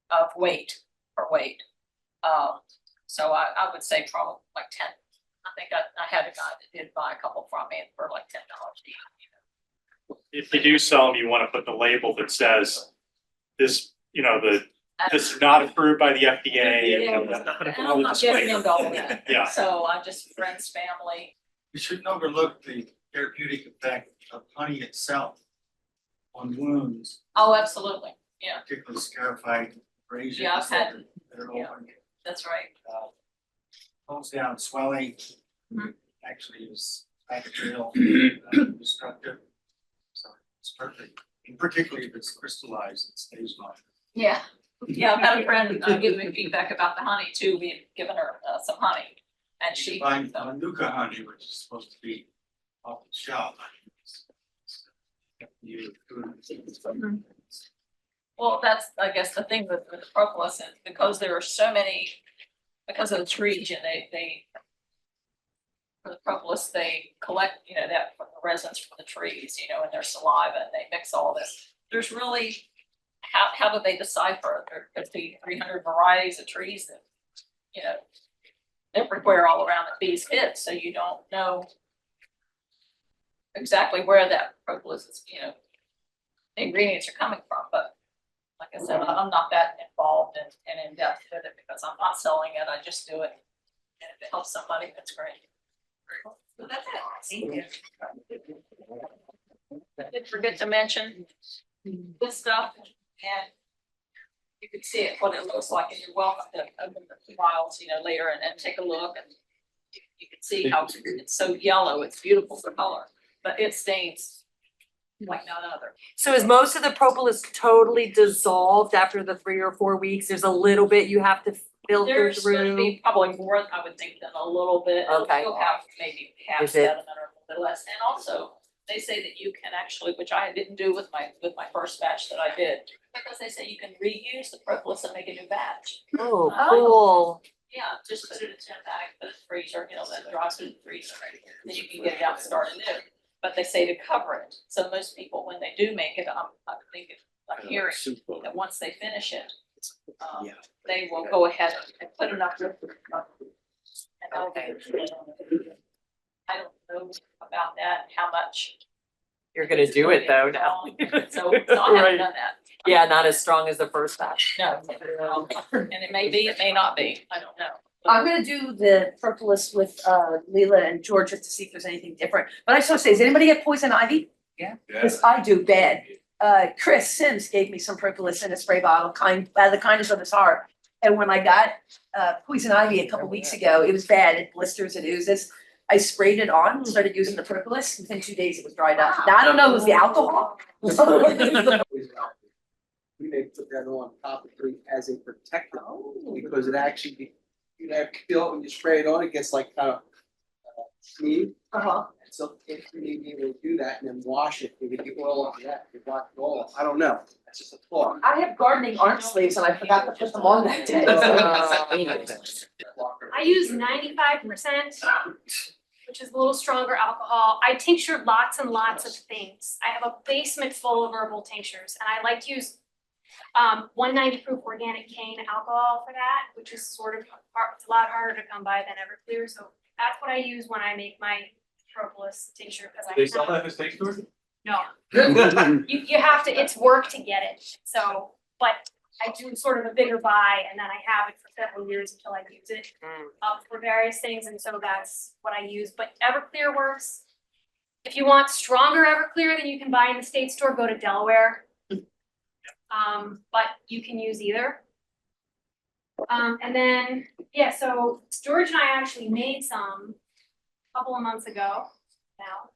of weight per weight. So I would say probably like 10. I think I had a guy that did buy a couple from me for like $10 each. If you do sell them, you want to put the label that says this, this is not approved by the FDA. And I'm not getting into all that. Yeah. So I just friends, family. We shouldn't overlook the therapeutic effect of honey itself on wounds, Oh, absolutely. Yeah, particularly scarified abrasions. Yeah, I've had- that are yeah. open. that's right. Pulls down swelling, actually is bacterial, destructive. So it's perfect, and particularly if it's crystallized, it stays on. Yeah, I've had a friend give me feedback about the honey too. We had given her some honey, and she. Buying Manuka honey, which is supposed to be off the shelf. Well, that's, I guess, the thing with the propolis, and because there are so many, because of the trees, you know, they. For the propolis, they collect, you know, that from the residents from the trees, you know, and their saliva, and they mix all this. There's really, how do they decipher? There could be 300 varieties of trees that, you know, everywhere all around the bees hit, so you don't know exactly where that propolis is, you know, the ingredients are coming from, but like I said, I'm not that involved and in depth with it because I'm not selling it, I just do it. And if it helps somebody, that's great. So that's it. Thank you. I did forget to mention this stuff, and you can see it, what it looks like, and you're welcome to open the files, you know, later and take a look, and you can see how it's so yellow, it's beautiful color, but it stains like none other. So is most of the propolis totally dissolved after the 3 or 4 weeks? There's a little bit you have to filter There's gonna through? be probably more, I would think, than a little bit. Okay. You'll have maybe half Is it- sediment or a little bit less, and also, they say that you can actually, which I didn't do with my first batch that I did, because they say you can reuse the propolis and make a new batch. Oh, cool. Yeah, just put it in a tin bag, put it in the freezer, you know, then dries it in the freezer, then you can get it out and start anew. But they say to cover it, so most people, when they do make it, I'm hearing that once they finish it, they will go ahead and put enough. Okay. I don't know about that, how much. You're gonna do it though now. So I haven't done that. Yeah, not as strong as the first batch. No, and it may be, it may not be, I don't know. I'm gonna do the propolis with Leila and George just to see if there's anything different. But I just want to say, does anybody get poison ivy? Yeah. Cause I do bad. Chris Sims gave me some propolis in a spray bottle, out of the kindness of his heart. And when I got poison ivy a couple weeks ago, it was bad. It blisters, it oozes. I sprayed it on, started using the propolis. Within 2 days, it was dried up. Now, I don't know, it was the alcohol. We may put that on top of the tree as a protectant, because it actually, you know, feel when you spray it on, it gets like kind of smooth. Uh-huh. And so if you need to be able to do that and then wash it, you get the oil off of that, you wash it all, I don't know, that's just a thought. I have gardening arm sleeves and I forgot to put them on that day. I use 95%, which is a little stronger alcohol. I tincture lots and lots of things. I have a basement full of herbal tinctures, and I like to use 190 proof organic cane alcohol for that, which is sort of hard, it's a lot harder to come by than Everclear. So that's what I use when I make my propolis tincture, because They sell that in the state store? No. You have to, it's work to get it. So, but I do sort of a bigger buy, and then I have it for several years until I use it for various things, and so that's what I use. But Everclear works. If you want stronger Everclear than you can buy in the state store, go to Delaware. But you can use either. And then, yeah, so George and I actually made some a couple of months ago now.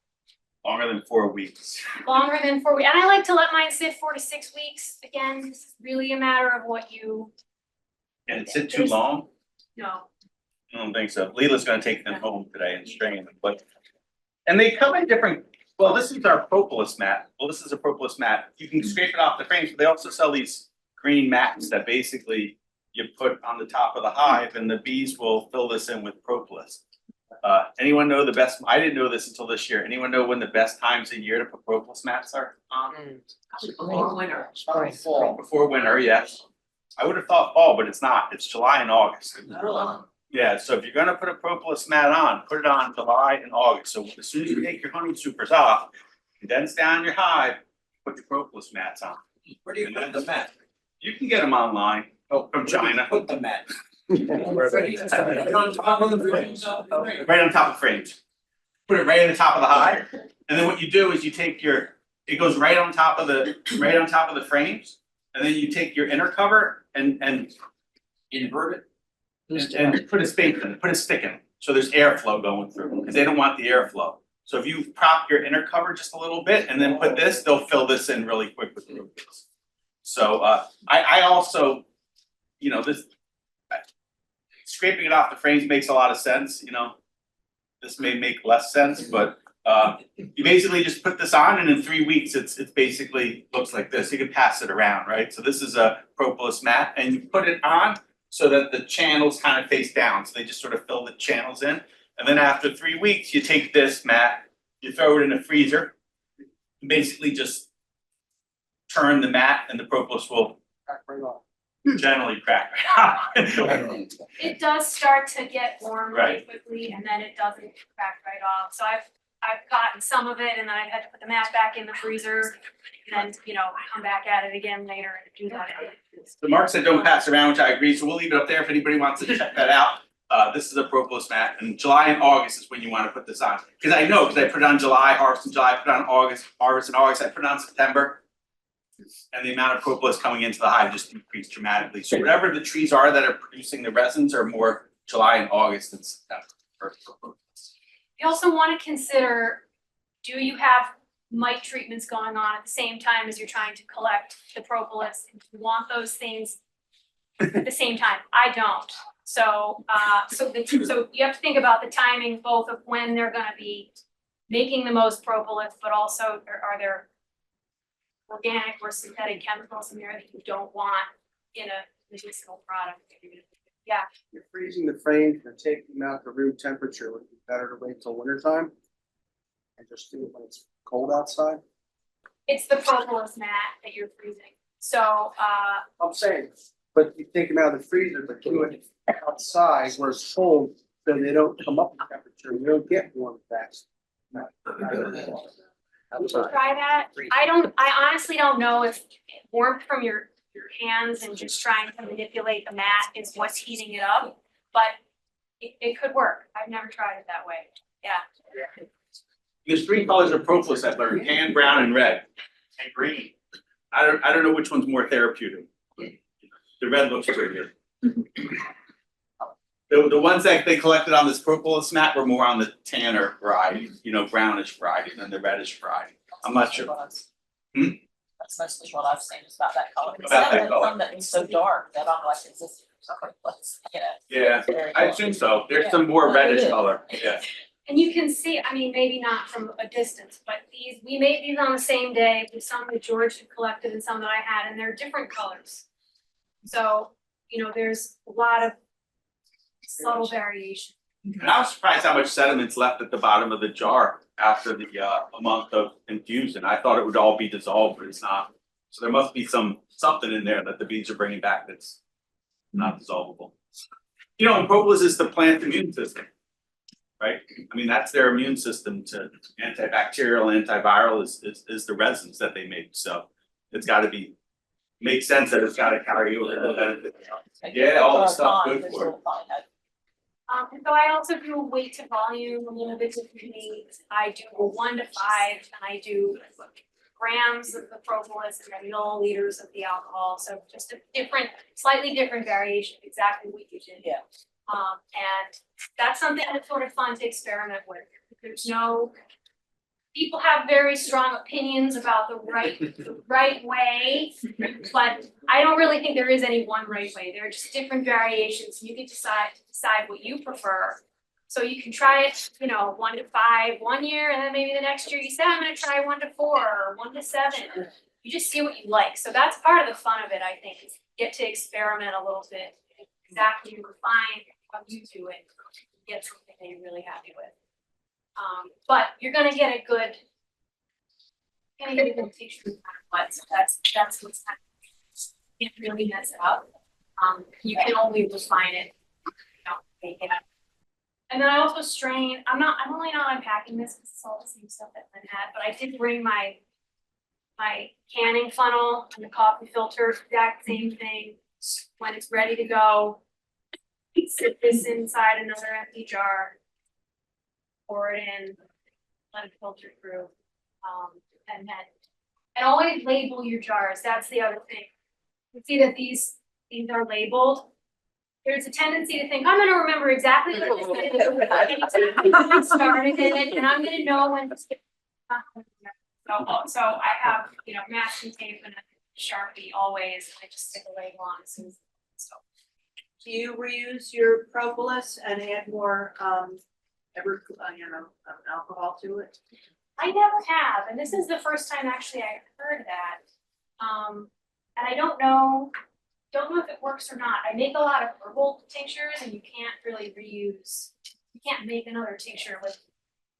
Longer than 4 weeks. Longer than 4 weeks, and I like to let mine sit 4 to 6 weeks. Again, this is really a matter of what you. And it sit too long? No. I don't think so. Leela's gonna take them home today and strain them, but. And they come in different, well, this is our propolis mat. Well, this is a propolis mat. You can scrape it off the frames, but they also sell these green mats that basically you put on the top of the hive and the bees will fill this in with propolis. Anyone know the best, I didn't know this until this year. Anyone know when the best times of year to put propolis mats are on? Before winter. Fall. Before winter, yes. I would have thought fall, but it's not. It's July and August. Yeah, so if you're gonna put a propolis mat on, put it on July and August. So as soon as you take your honey supers off, condense down your hive, put your propolis mats on. Where do you put the mat? You can get them online from China. Put the mat. Right on top of the frames. Put it right on the top of the hive. And then what you do is you take your, it goes right on top of the frames. And then you take your inner cover and Invert it. and put a space in it, put a stick in it. So there's airflow going through, because they don't want the airflow. So if you prop your inner cover just a little bit and then put this, they'll fill this in really quick with propolis. So I also, you know, this scraping it off the frames makes a lot of sense, you know. This may make less sense, but you basically just put this on and in 3 weeks, it's basically looks like this. You can pass it around, right? So this is a propolis mat and you put it on so that the channels kind of face down. So they just sort of fill the channels in. And then after 3 weeks, you take this mat, you throw it in a freezer, and basically just turn the mat and the propolis will generally crack right off. It does start to get warm really Right. quickly and then it doesn't crack right off. So I've gotten some of it and then I've had to put the mat back in the freezer and then, come back at it again later and do that. So Mark said don't pass around, which I agree, so we'll leave it up there if anybody wants to check that out. This is a propolis mat, and July and August is when you wanna put this on. Cause I know, cause I put it on July, harvest in July, put it on August, harvest in August, I put it on September. And the amount of propolis coming into the hive just increased dramatically. So whatever the trees are that are producing the resins are more July and August than September. You also wanna consider, do you have mite treatments going on at the same time as you're trying to collect the propolis? And you want those things at the same time. I don't. So so you have to think about the timing both of when they're gonna be making the most propolis, but also are there organic or synthetic chemicals in there that you don't want in a medicinal product. Yeah. You're freezing the frames and taking them out to room temperature. Would it be better to wait till winter time? And just do it when it's cold outside? It's the propolis mat that you're freezing. So I'm saying, but you take them out of the freezer, but do it outside where it's cold, so they don't come up in temperature, you don't get warm fast. try that. I honestly don't know if warmth from your hands and just trying to manipulate the mat is what's heating it up, but it could work. I've never tried it that way. Yeah. There's 3 colors of propolis that are tan, brown, and red. And green. I don't know which one's more therapeutic. The red looks pretty good. The ones that they collected on this propolis mat were more on the tanner variety, brownish variety than the reddish variety. I'm not sure. That's mostly what I've seen is about that color. About that color. Some that is so dark that I'm like, is this something let's, Yeah, very I cool. assume so. There's some more Yeah. reddish color, yeah. And you can see, I mean, maybe not from a distance, but we made these on the same day with some that George had collected and some that I had, and they're different colors. So, there's a lot of subtle variation. And I was surprised how much sediment's left at the bottom of the jar after the a month of infusion. I thought it would all be dissolved, but it's not. So there must be something in there that the bees are bringing back that's not dissolvable. And propolis is the plant immune system, right? I mean, that's their immune system to antibacterial, antiviral is the resins that they make. So it's got to make sense that it's got to carry over. Yeah, all the stuff good for it. And so I also do a weight to volume a little bit differently. I do a 1 to 5, and I do grams of the propolis and then milliliters of the alcohol. So just a slightly different variation, exactly what you did. Yeah. And that's something that's sort of fun to experiment with. People have very strong opinions about the right way, but I don't really think there is any one right way. There are just different variations. You can decide what you prefer. So you can try it, 1 to 5 one year, and then maybe the next year you say, I'm gonna try 1 to 4 or 1 to 7. You just see what you like. So that's part of the fun of it, I think, is get to experiment a little bit, exactly refine how you do it, get something that you're really happy with. But you're gonna get a good texture no matter what. So that's what's happening. You can't really mess it up. You can only refine it, make it up. And then I also strain. I'm only not unpacking this because it's all the same stuff that Lynn had, but I did bring my canning funnel and the coffee filter, exact same thing. When it's ready to go, sit this inside another empty jar, pour it in, let it filter through, and always label your jars. That's the other thing. You see that these are labeled. There's a tendency to think, I'm gonna remember exactly what this is, I started in it, and I'm gonna know when to skip. So I have, masking tape and a Sharpie always, I just stick a label on as soon as, so. Do you reuse your propolis and add more, alcohol to it? I never have, and this is the first time actually I heard that. And I don't know if it works or not. I make a lot of herbal tinctures and you can't really reuse, you can't make another tincture with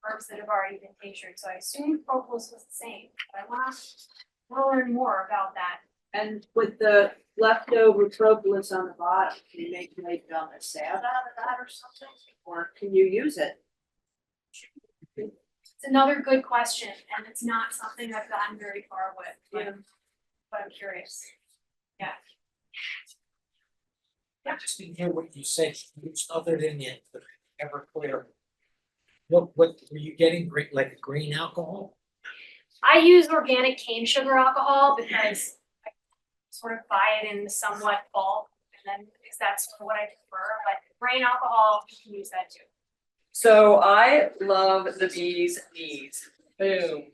herbs that have already been tinctured, so I assumed propolis was the same, but I wanna learn more about that. And with the leftover propolis on the bottom, can you make a salve out of that or something? Or can you use it? It's another good question, and it's not something I've gotten very far with, but I'm curious. Yeah. I just didn't hear what you said, other than the Everclear. What were you getting, like a green alcohol? I use organic cane sugar alcohol because I sort of buy it in somewhat bulk, and then because that's sort of what I prefer, but grain alcohol, you can use that too. So I love the bee's knees. Boom.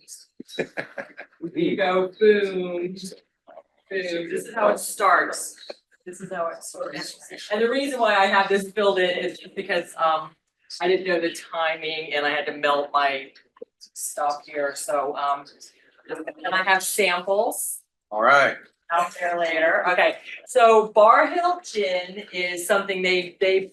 You go, boom. Boom. This is how it starts. This is how it starts. And the reason why I have this filled in is just because I didn't know the timing and I had to melt my stuff here. So and I have samples All right. out there later. Okay, so Bar Hill Gin is something they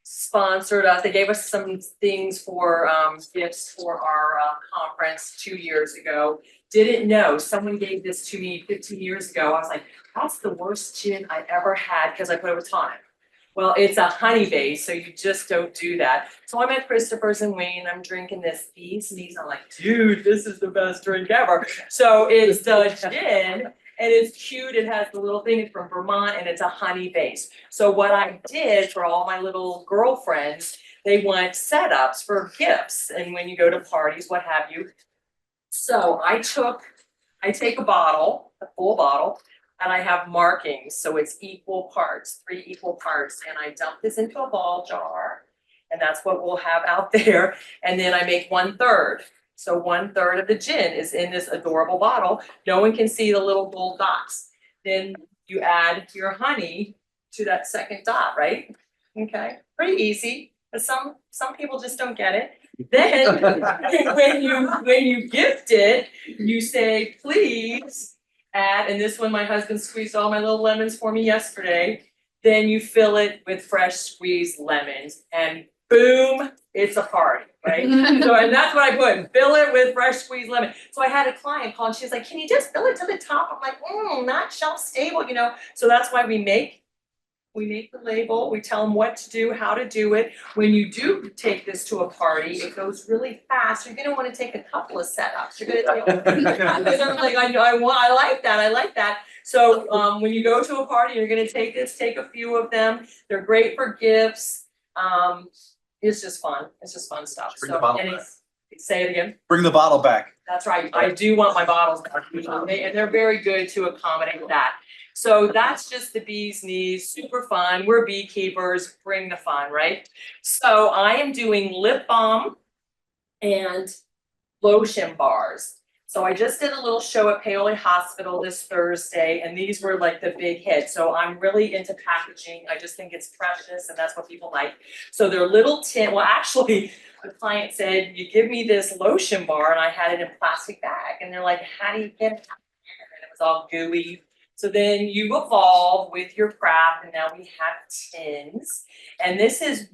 sponsored us. They gave us some things for gifts for our conference 2 years ago. Didn't know, someone gave this to me 15 years ago. I was like, that's the worst gin I ever had because I put it with tonic. Well, it's a honey base, so you just don't do that. So I'm at Christopher's and Wayne, I'm drinking this Bee's Knees. I'm like, dude, this is the best drink ever. So it's the gin. And it's cute, it has the little thing, it's from Vermont and it's a honey base. So what I did for all my little girlfriends, they want setups for gifts and when you go to parties, what have you. So I take a bottle, a full bottle, and I have markings, so it's equal parts, 3 equal parts, and I dump this into a ball jar. And that's what we'll have out there, and then I make 1/3. So 1/3 of the gin is in this adorable bottle. No one can see the little gold dots. Then you add your honey to that second dot, right? Okay, pretty easy, but some people just don't get it. Then when you gift it, you say, please add, and this one my husband squeezed all my little lemons for me yesterday. Then you fill it with fresh squeezed lemons and boom, it's a party, right? So, and that's what I put, fill it with fresh squeezed lemon. So I had a client call and she's like, can you just fill it to the top? I'm like, not shelf stable, you know? So that's why we make the label, we tell them what to do, how to do it. When you do take this to a party, it goes really fast. You're gonna wanna take a couple of setups. You're gonna take, because I'm like, I like that. So when you go to a party, you're gonna take a few of them. They're great for gifts. It's just fun. It's just fun stuff. Bring the bottle and back. Say it again. Bring the bottle back. That's right. I do want my bottles back. And they're very good to accommodate that. So that's just the bee's knees. Super fun. We're beekeepers. Bring the fun, right? So I am doing lip balm and lotion bars. So I just did a little show at Paoli Hospital this Thursday, and these were like the big hits. So I'm really into packaging. I just think it's precious, and that's what people like. So they're little tin. Well, actually, the client said, "You give me this lotion bar," and I had it in a plastic bag. And they're like, "How do you get it?" And it was all gooey. So then you evolve with your craft, and now we have tins. And this is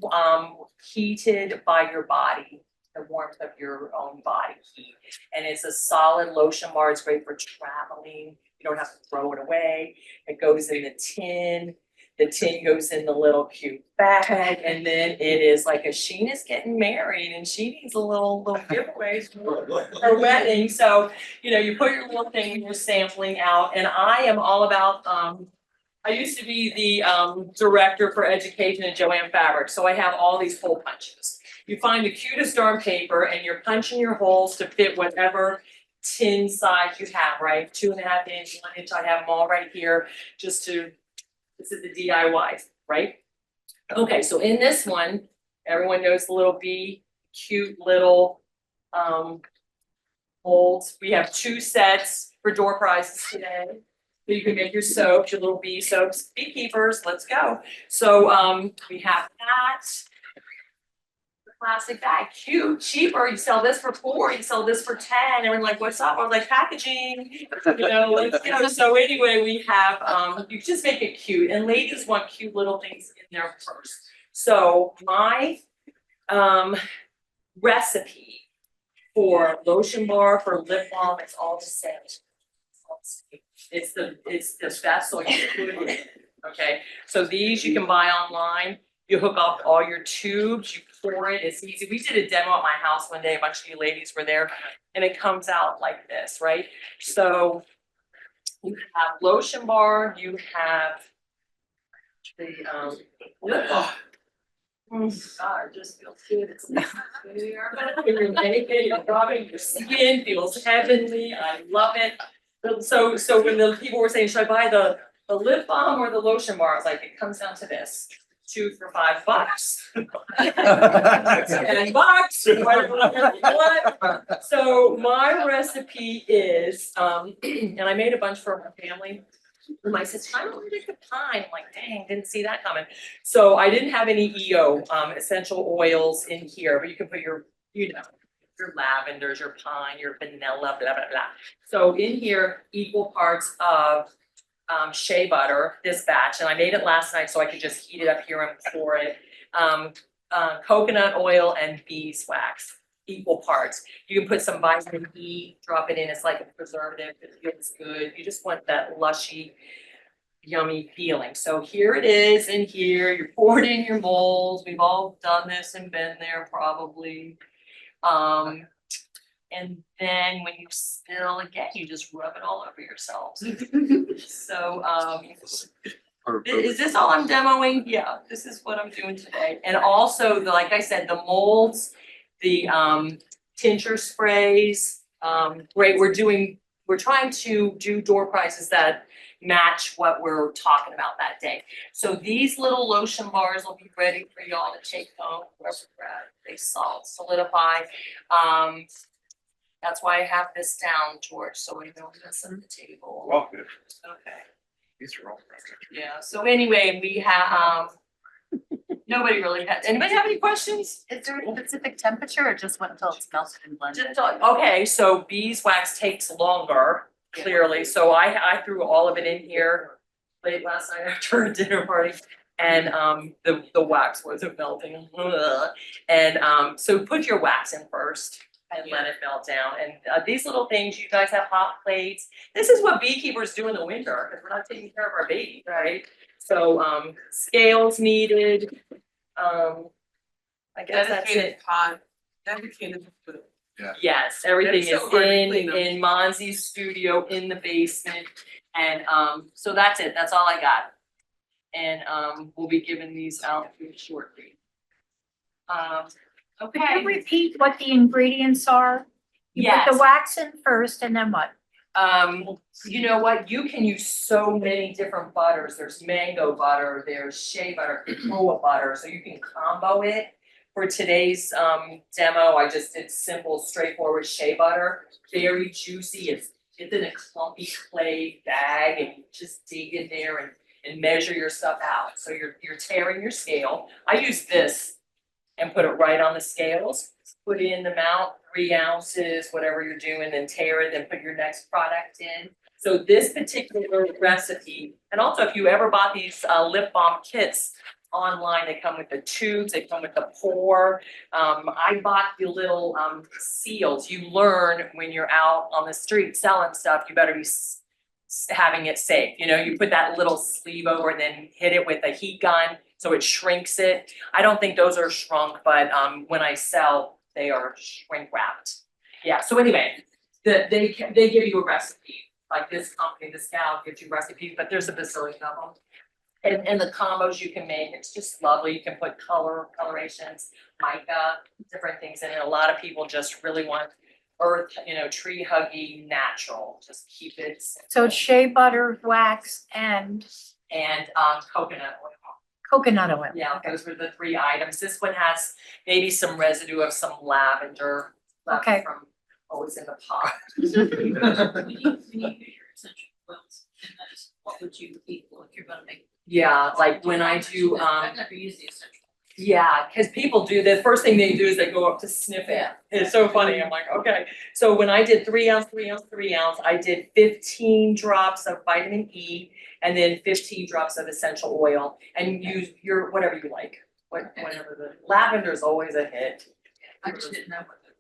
heated by your body. The warmth of your own body heat. And it's a solid lotion bar. It's great for traveling. You don't have to throw it away. It goes in the tin. The tin goes in the little cute bag. And then it is like a Sheena's getting married and she needs a little giveaways for her wedding. So, you know, you put your little thing when you're sampling out. And I am all about I used to be the director for education at Joanne Fabric. So I have all these hole punches. You find the cutest darn paper and you're punching your holes to fit whatever tin size you have, right? 2.5 inch, 1 inch, I have them all right here this is the DIY, right? Okay, so in this one, everyone knows the little bee, cute little holds. We have 2 sets for door prizes today. You can make your soaps, your little bee soaps, Beekeepers, let's go. So we have that. Plastic bag, cute, cheaper, you sell this for 4, you sell this for 10, and we're like, what's up? I was like, packaging, let's go. So anyway, we have, you just make it cute, and ladies want cute little things in their purse. So my recipe for lotion bar, for lip balm, it's all the same. It's the best, so you put it in, okay? So these you can buy online. You hook up all your tubes, you pour it, it's easy. We did a demo at my house one day, a bunch of you ladies were there, and it comes out like this, right? So you have lotion bar, you have the lip balm. God, it just feels good. It's you're naked, you're rubbing, your skin feels heavenly. I love it. So when the people were saying, should I buy the lip balm or the lotion bar? I was like, it comes down to this. 2 for $5. $10, whatever you want. So my recipe is, and I made a bunch for my family. And my sister, I don't really like pine. I'm like, dang, didn't see that coming. So I didn't have any EO, essential oils in here, but you can put your, your lavenders, your pine, your vanilla, blah, blah, blah. So in here, equal parts of shea butter, this batch, and I made it last night so I could just heat it up here and pour it. Coconut oil and beeswax, equal parts. You can put some vitamin E, drop it in, it's like a preservative, it feels good. You just want that lushy, yummy feeling. So here it is in here, you're poured in your molds. We've all done this and been there probably. And then when you spill again, you just rub it all over yourselves. So, is this all I'm demoing? Yeah, this is what I'm doing today. And also, like I said, the molds, the tincture sprays, great. We're trying to do door prizes that match what we're talking about that day. So these little lotion bars will be ready for y'all to take home. They solidify. That's why I have this down, George, so we don't miss on the table. Well, good. Okay. These are all projects. Yeah, so anyway, we have, nobody really has, anybody have any questions? Is there a specific temperature or just wait until it's melted and blended? Okay, so beeswax takes longer, clearly, so I threw all of it in here late last night after a dinner party. And the wax wasn't melting. And so put your wax in first and let it melt down. And these little things, you guys have hot plates. This is what beekeepers do in the winter because we're not taking care of our baby, right? So scales needed. I guess that's it. Dedicated food. Yeah. Yes, everything That's so is hard to clean them. in Monzi's studio in the basement. And so that's it. That's all I got. And we'll be giving these out shortly. Can you Okay. repeat what the ingredients are? You put Yes. the wax in first and then what? You know what? You can use so many different butters. There's mango butter, there's shea butter, cocoa butter, so you can combo it. For today's demo, I just did simple, straightforward shea butter, very juicy. It's in a clumpy clay bag, and you just dig in there and measure your stuff out. So you're tearing your scale. I use this and put it right on the scales. Put it in the mouth, 3 ounces, whatever you're doing, then tear it and put your next product in. So this particular recipe, and also if you ever bought these lip balm kits online, they come with the tubes, they come with the pour. I bought the little seals. You learn when you're out on the street selling stuff, you better be having it safe. You know, you put that little sleeve over and then hit it with a heat gun so it shrinks it. I don't think those are shrunk, but when I sell, they are shrink wrapped. Yeah, so anyway, they give you a recipe. Like this company, this gal gives you recipes, but there's a bazillion of them. And the combos you can make, it's just lovely. You can put colorations, mica, different things in it. A lot of people just really want earth, tree huggy, natural, just keep it simple. So it's shea butter, wax, and Coconut oil. coconut oil. Yeah, Okay. those were the 3 items. This one has maybe some residue of some lavender left Okay. from what was in the pot. We need your essential oils in this. would you eat if you're gonna make? Yeah, like when I do, I've never used the essential. yeah, cause people do, the first thing they do is they go up to sniff it. It's so funny, I'm like, okay. So when I did 3 ounce, 3 ounce, 3 ounce, I did 15 drops of vitamin E and then 15 drops of essential oil and use your, whatever you like. Whatever the, lavender is always a hit. I just didn't know what the.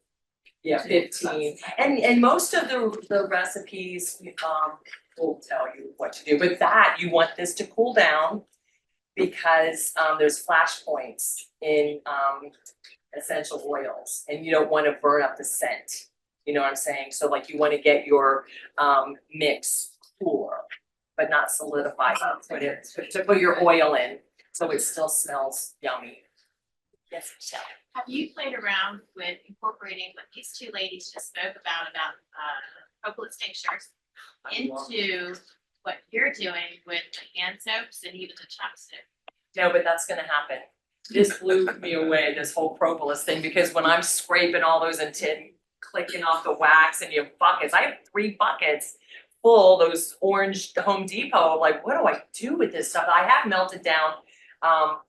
Yeah, 15. And most of the recipes, will tell you what to do, but that, you want this to cool down. Because there's flash points in essential oils and you don't wanna burn up the scent. You know what I'm saying? So like you wanna get your mix cooler, but not solidified, to put your oil in, so it still smells yummy. Yes, Michelle. Have you played around with incorporating what these two ladies just spoke about propolis tinctures into what you're doing with the hand soaps and even the chopstick? No, but that's gonna happen. This blew me away, this whole propolis thing, because when I'm scraping all those and clicking off the wax and you have buckets, I have 3 buckets full, those orange Home Depot, like, what do I do with this stuff? I have melted down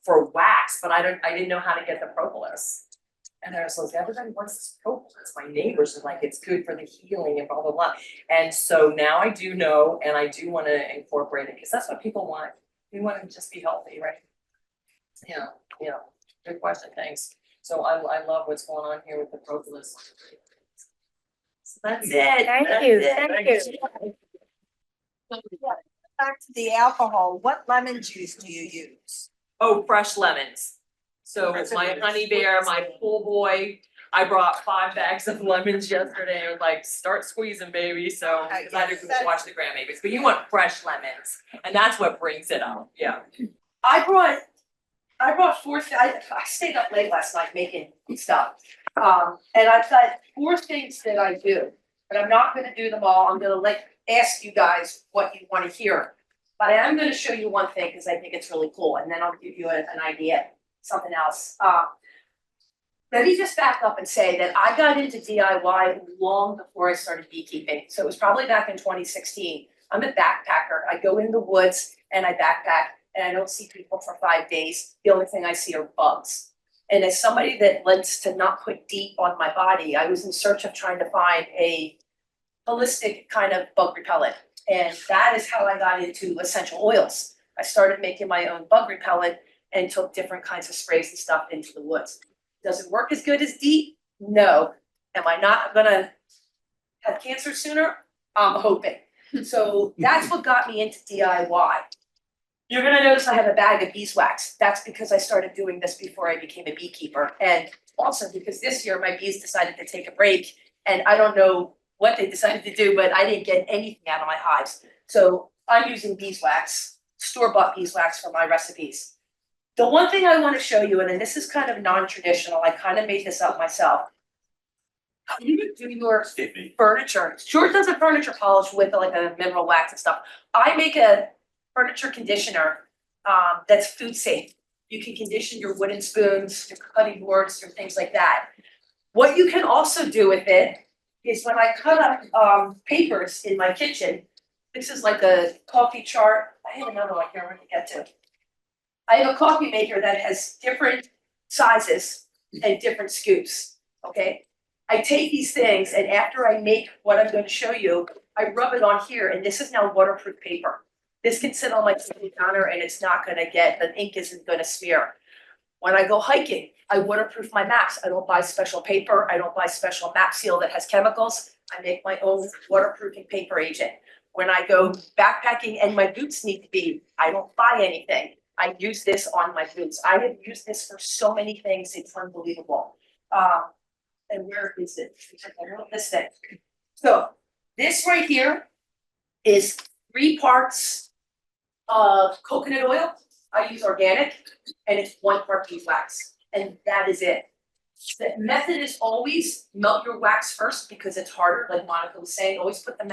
for wax, but I didn't know how to get the propolis. And I was like, everybody wants this propolis. My neighbors are like, it's good for the healing and blah, blah, blah. And so now I do know, and I do wanna incorporate it, because that's what people want. We want to just be healthy, right? Yeah, good question, thanks. So I love what's going on here with the propolis. So that's it. Thank you. Back to the alcohol, what lemon juice do you use? Oh, fresh lemons. So my honey bear, my pool boy, I brought 5 bags of lemons yesterday. I was like, start squeezing, baby. So, cause I didn't watch the grandbabies, but you want fresh lemons, and that's what brings it up. Yeah. I brought 4 I stayed up late last night making stuff. And I've got 4 things that I do, but I'm not gonna do them all. I'm gonna ask you guys what you wanna hear. But I am gonna show you one thing, cause I think it's really cool, and then I'll give you an idea, something else. Let me just back up and say that I got into DIY long before I started beekeeping. So it was probably back in 2016. I'm a backpacker. I go in the woods and I backpack and I don't see people for 5 days. The only thing I see are bugs. And as somebody that likes to not put DEET on my body, I was in search of trying to find a holistic kind of bug repellent. And that is how I got into essential oils. I started making my own bug repellent and took different kinds of sprays and stuff into the woods. Does it work as good as DEET? No. Am I not gonna have cancer sooner? I'm hoping. So that's what got me into DIY. You're gonna notice I have a bag of beeswax. That's because I started doing this before I became a beekeeper. And also because this year my bees decided to take a break and I don't know what they decided to do, but I didn't get anything out of my hives. So I'm using beeswax, store-bought beeswax for my recipes. The one thing I want to show you, and this is kind of non-traditional, I kind of made this up myself. You do your furniture. George does a furniture polish with like a mineral wax and stuff. I make a furniture conditioner that's food safe. You can condition your wooden spoons, your cutting boards, your things like that. What you can also do with it is when I cut up papers in my kitchen, this is like a coffee chart. I have another one here, we're gonna get to. I have a coffee maker that has different sizes and different scoops, okay? I take these things and after I make what I'm going to show you, I rub it on here and this is now waterproof paper. This can sit on my kitchen counter and it's not gonna the ink isn't gonna smear. When I go hiking, I waterproof my maps. I don't buy special paper. I don't buy special map seal that has chemicals. I make my own waterproofing paper agent. When I go backpacking and my boots need to be, I don't buy anything. I use this on my boots. I have used this for so many things, it's unbelievable. And where is it? This thing. So this right here is 3 parts of coconut oil. I use organic and it's 1 part beeswax and that is it. The method is always melt your wax first because it's harder, like Monica was saying, always put the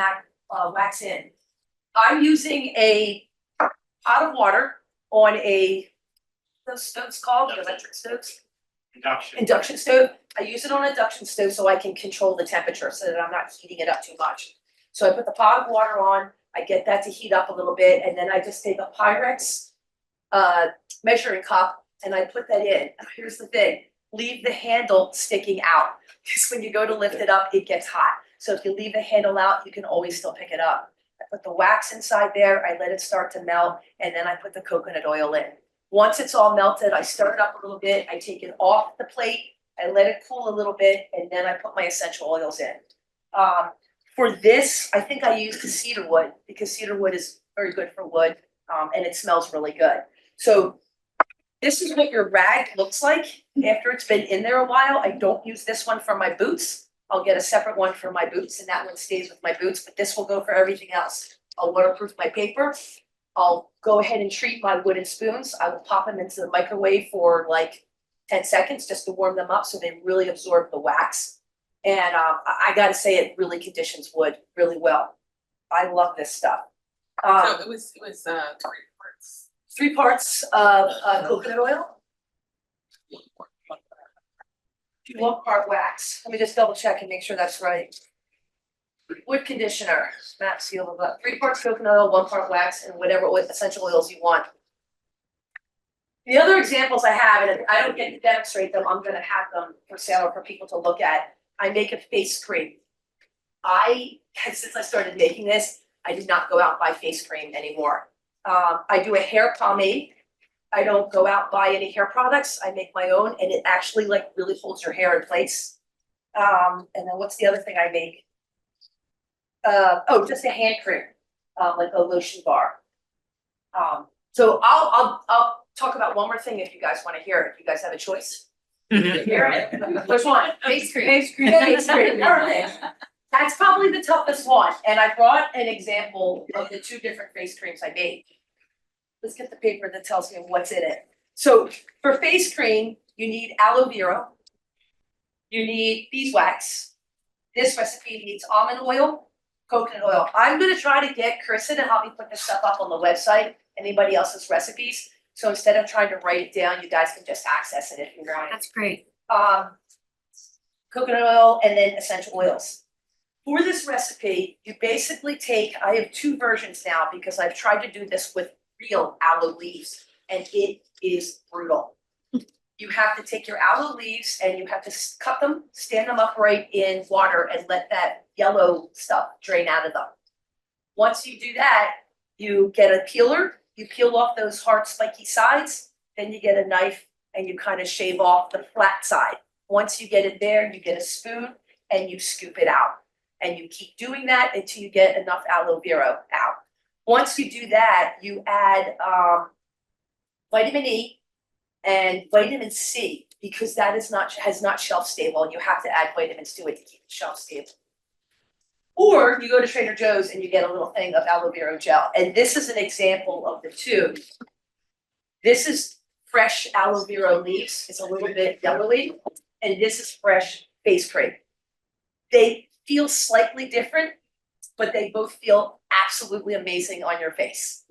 wax in. I'm using a pot of water on those stoves called, the electric stoves? Induction stove. I use it on an induction stove so I can control the temperature so that I'm not heating it up too much. So I put the pot of water on, I get that to heat up a little bit, and then I just take a Pyrex measuring cup and I put that in. Here's the thing, leave the handle sticking out, because when you go to lift it up, it gets hot. So if you leave the handle out, you can always still pick it up. I put the wax inside there, I let it start to melt, and then I put the coconut oil in. Once it's all melted, I stir it up a little bit, I take it off the plate, I let it cool a little bit, and then I put my essential oils in. For this, I think I used cedar wood, because cedar wood is very good for wood, and it smells really good. So this is what your rag looks like after it's been in there a while. I don't use this one for my boots. I'll get a separate one for my boots, and that one stays with my boots, but this will go for everything else. I'll waterproof my paper. I'll go ahead and treat my wooden spoons. I will pop them into the microwave for like 10 seconds just to warm them up so they really absorb the wax. And I gotta say, it really conditions wood really well. I love this stuff. So it was 3 parts of coconut oil. 1 part wax. Let me just double check and make sure that's right. Wood conditioner, snap seal of 3 parts coconut oil, 1 part wax, and whatever essential oils you want. The other examples I have, and I don't get to demonstrate them, I'm gonna have them for sale or for people to look at. I make a face cream. Since I started making this, I did not go out and buy face cream anymore. I do a hair pomade. I don't go out and buy any hair products. I make my own, and it actually like really holds your hair in place. And then what's the other thing I make? Just a hand cream, like a lotion bar. So I'll talk about one more thing if you guys want to hear it. If you guys have a choice. Hear it? Which one? Face cream. Face cream. Face cream. All right. That's probably the toughest one. And I brought an example of the 2 different face creams I made. Let's get the paper that tells me what's in it. So for face cream, you need aloe vera. You need beeswax. This recipe needs almond oil, coconut oil. I'm gonna try to get Carissa to help me put this stuff up on the website, anybody else's recipes. So instead of trying to write it down, you guys can just access it if you want. That's great. Coconut oil and then essential oils. For this recipe, you basically take, I have 2 versions now because I've tried to do this with real aloe leaves and it is brutal. You have to take your aloe leaves and you have to cut them, stand them upright in water and let that yellow stuff drain out of them. Once you do that, you get a peeler, you peel off those hard spiky sides, then you get a knife and you kind of shave off the flat side. Once you get it there, you get a spoon and you scoop it out. And you keep doing that until you get enough aloe vera out. Once you do that, you add vitamin E and vitamin C because that has not shelf stable and you have to add vitamins to it to keep it shelf stable. Or you go to Trader Joe's and you get a little thing of aloe vera gel. And this is an example of the 2. This is fresh aloe vera leaves. It's a little bit yellowy. And this is fresh face cream. They feel slightly different, but they both feel absolutely amazing on your face.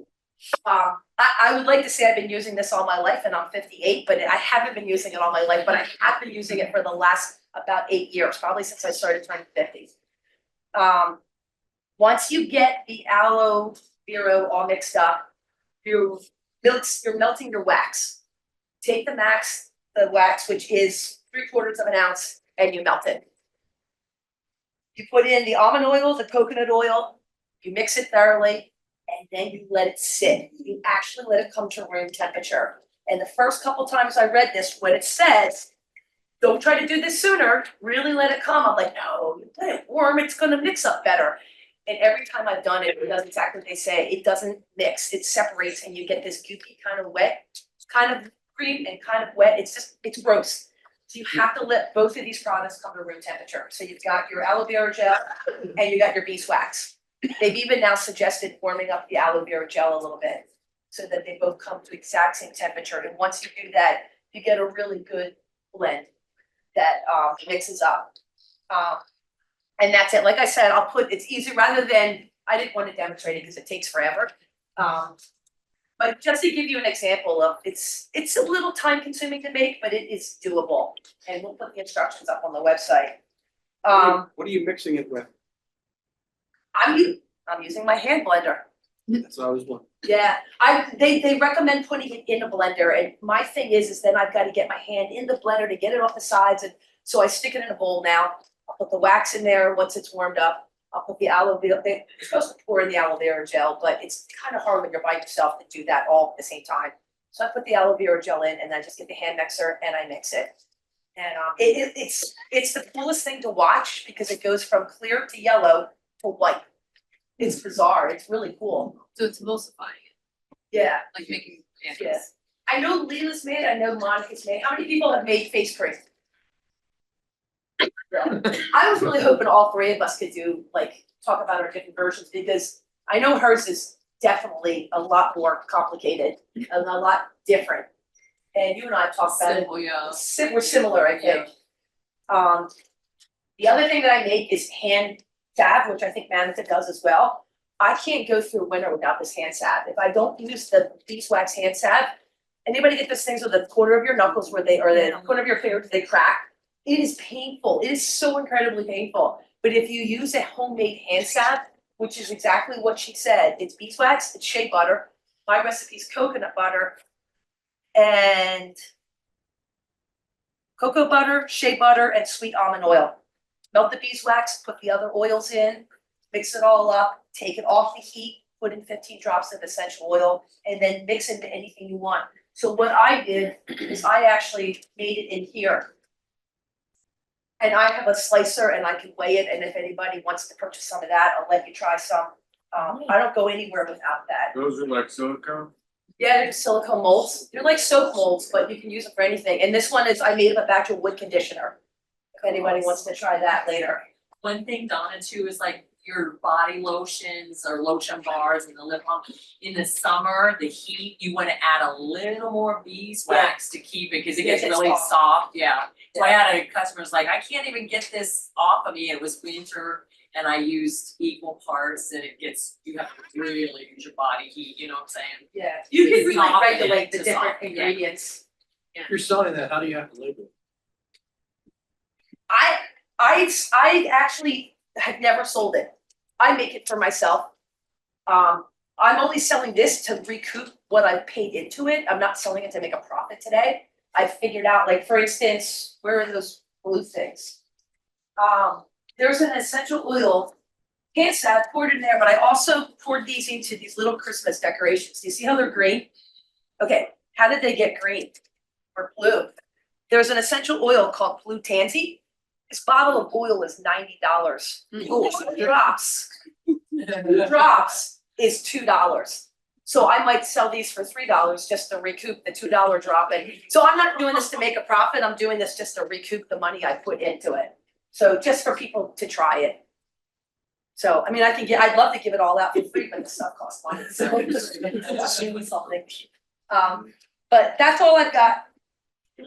I would like to say I've been using this all my life and I'm 58, but I haven't been using it all my life, but I have been using it for the last about 8 years, probably since I started turning 50. Once you get the aloe vera all mixed up, you're melting your wax. Take the wax, which is 3/4 of an ounce, and you melt it. You put in the almond oil, the coconut oil, you mix it thoroughly, and then you let it sit. You actually let it come to room temperature. And the first couple times I read this, when it says, don't try to do this sooner, really let it come. I'm like, no, you let it warm, it's gonna mix up better. And every time I've done it, it does exactly what they say. It doesn't mix, it separates and you get this goopy kind of wet, kind of cream and kind of wet. It's gross. So you have to let both of these products come to room temperature. So you've got your aloe vera gel and you got your beeswax. They've even now suggested warming up the aloe vera gel a little bit so that they both come to exact same temperature. And once you do that, you get a really good blend that mixes up. And that's it. Like I said, it's easy rather than, I didn't want to demonstrate it because it takes forever. But just to give you an example of, it's a little time consuming to make, but it is doable. And we'll put the instructions up on the website. What are you mixing it with? I'm using my hand blender. That's what I was wondering. Yeah, they recommend putting it in a blender, and my thing is then I've gotta get my hand in the blender to get it off the sides, and so I stick it in a bowl now. I'll put the wax in there once it's warmed up. I'll put the aloe vera, they're supposed to pour in the aloe vera gel, but it's kind of hard when you're by yourself to do that all at the same time. So I put the aloe vera gel in and I just get the hand mixer and I mix it. And it's the coolest thing to watch because it goes from clear to yellow to white. It's bizarre, it's really cool. So it's emulsifying it, Yeah, like making pancakes. yes. I know Leela's made, I know Monica's made. How many people have made face cream? Yeah. I was really hoping all three of us could do, like, talk about our different versions because I know hers is definitely a lot more complicated and a lot different. And you and I have talked about it. Simple, yeah. We're similar, I think. The other thing that I make is hand salve, which I think Manica does as well. I can't go through winter without this hand salve. If I don't use the beeswax hand salve, anybody get those things with the corner of your knuckles where they, or the corner of your fingers, they crack? It is painful. It is so incredibly painful. But if you use a homemade hand salve, which is exactly what she said, it's beeswax, it's shea butter. My recipe is coconut butter and cocoa butter, shea butter, and sweet almond oil. Melt the beeswax, put the other oils in, mix it all up, take it off the heat, put in 15 drops of essential oil, and then mix into anything you want. So what I did is I actually made it in here. And I have a slicer and I can weigh it, and if anybody wants to purchase some of that, I'll let you try some. I don't go anywhere without that. Those are like silicone? Yeah, they're silicone molds. They're like soap molds, but you can use them for anything. And this one is, I made up a batch of wood conditioner. If anybody wants to try that later. One thing, Donna, too, is like your body lotions or lotion bars and the lip balm. In the summer, the heat, you wanna add a little more beeswax to keep it, cause it gets Yeah, it's really soft. soft, yeah. So I had a customer who's like, I can't even get this off of me, it was winter, and I used equal parts, and it gets, you have to really use your body heat, you know what I'm saying? Yeah, you can really Soften it regulate the to different soften, yeah. ingredients. If you're selling that, how do you have to label it? I actually have never sold it. I make it for myself. I'm only selling this to recoup what I paid into it. I'm not selling it to make a profit today. I figured out, like, for instance, where are those blue things? There's an essential oil, hand salve poured in there, but I also poured these into these little Christmas decorations. Do you see how they're green? Okay, how did they get green or blue? There's an essential oil called Blue Tansy. This bottle of oil is $90. Drops is $2. So I might sell these for $3 just to recoup the $2 drop. And so I'm not doing this to make a profit. I'm doing this just to recoup the money I put into it. So just for people to try it. So, I mean, I'd love to give it all out for free, but the stuff costs money, so it's something. But that's all I've got.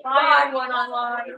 Buy one online.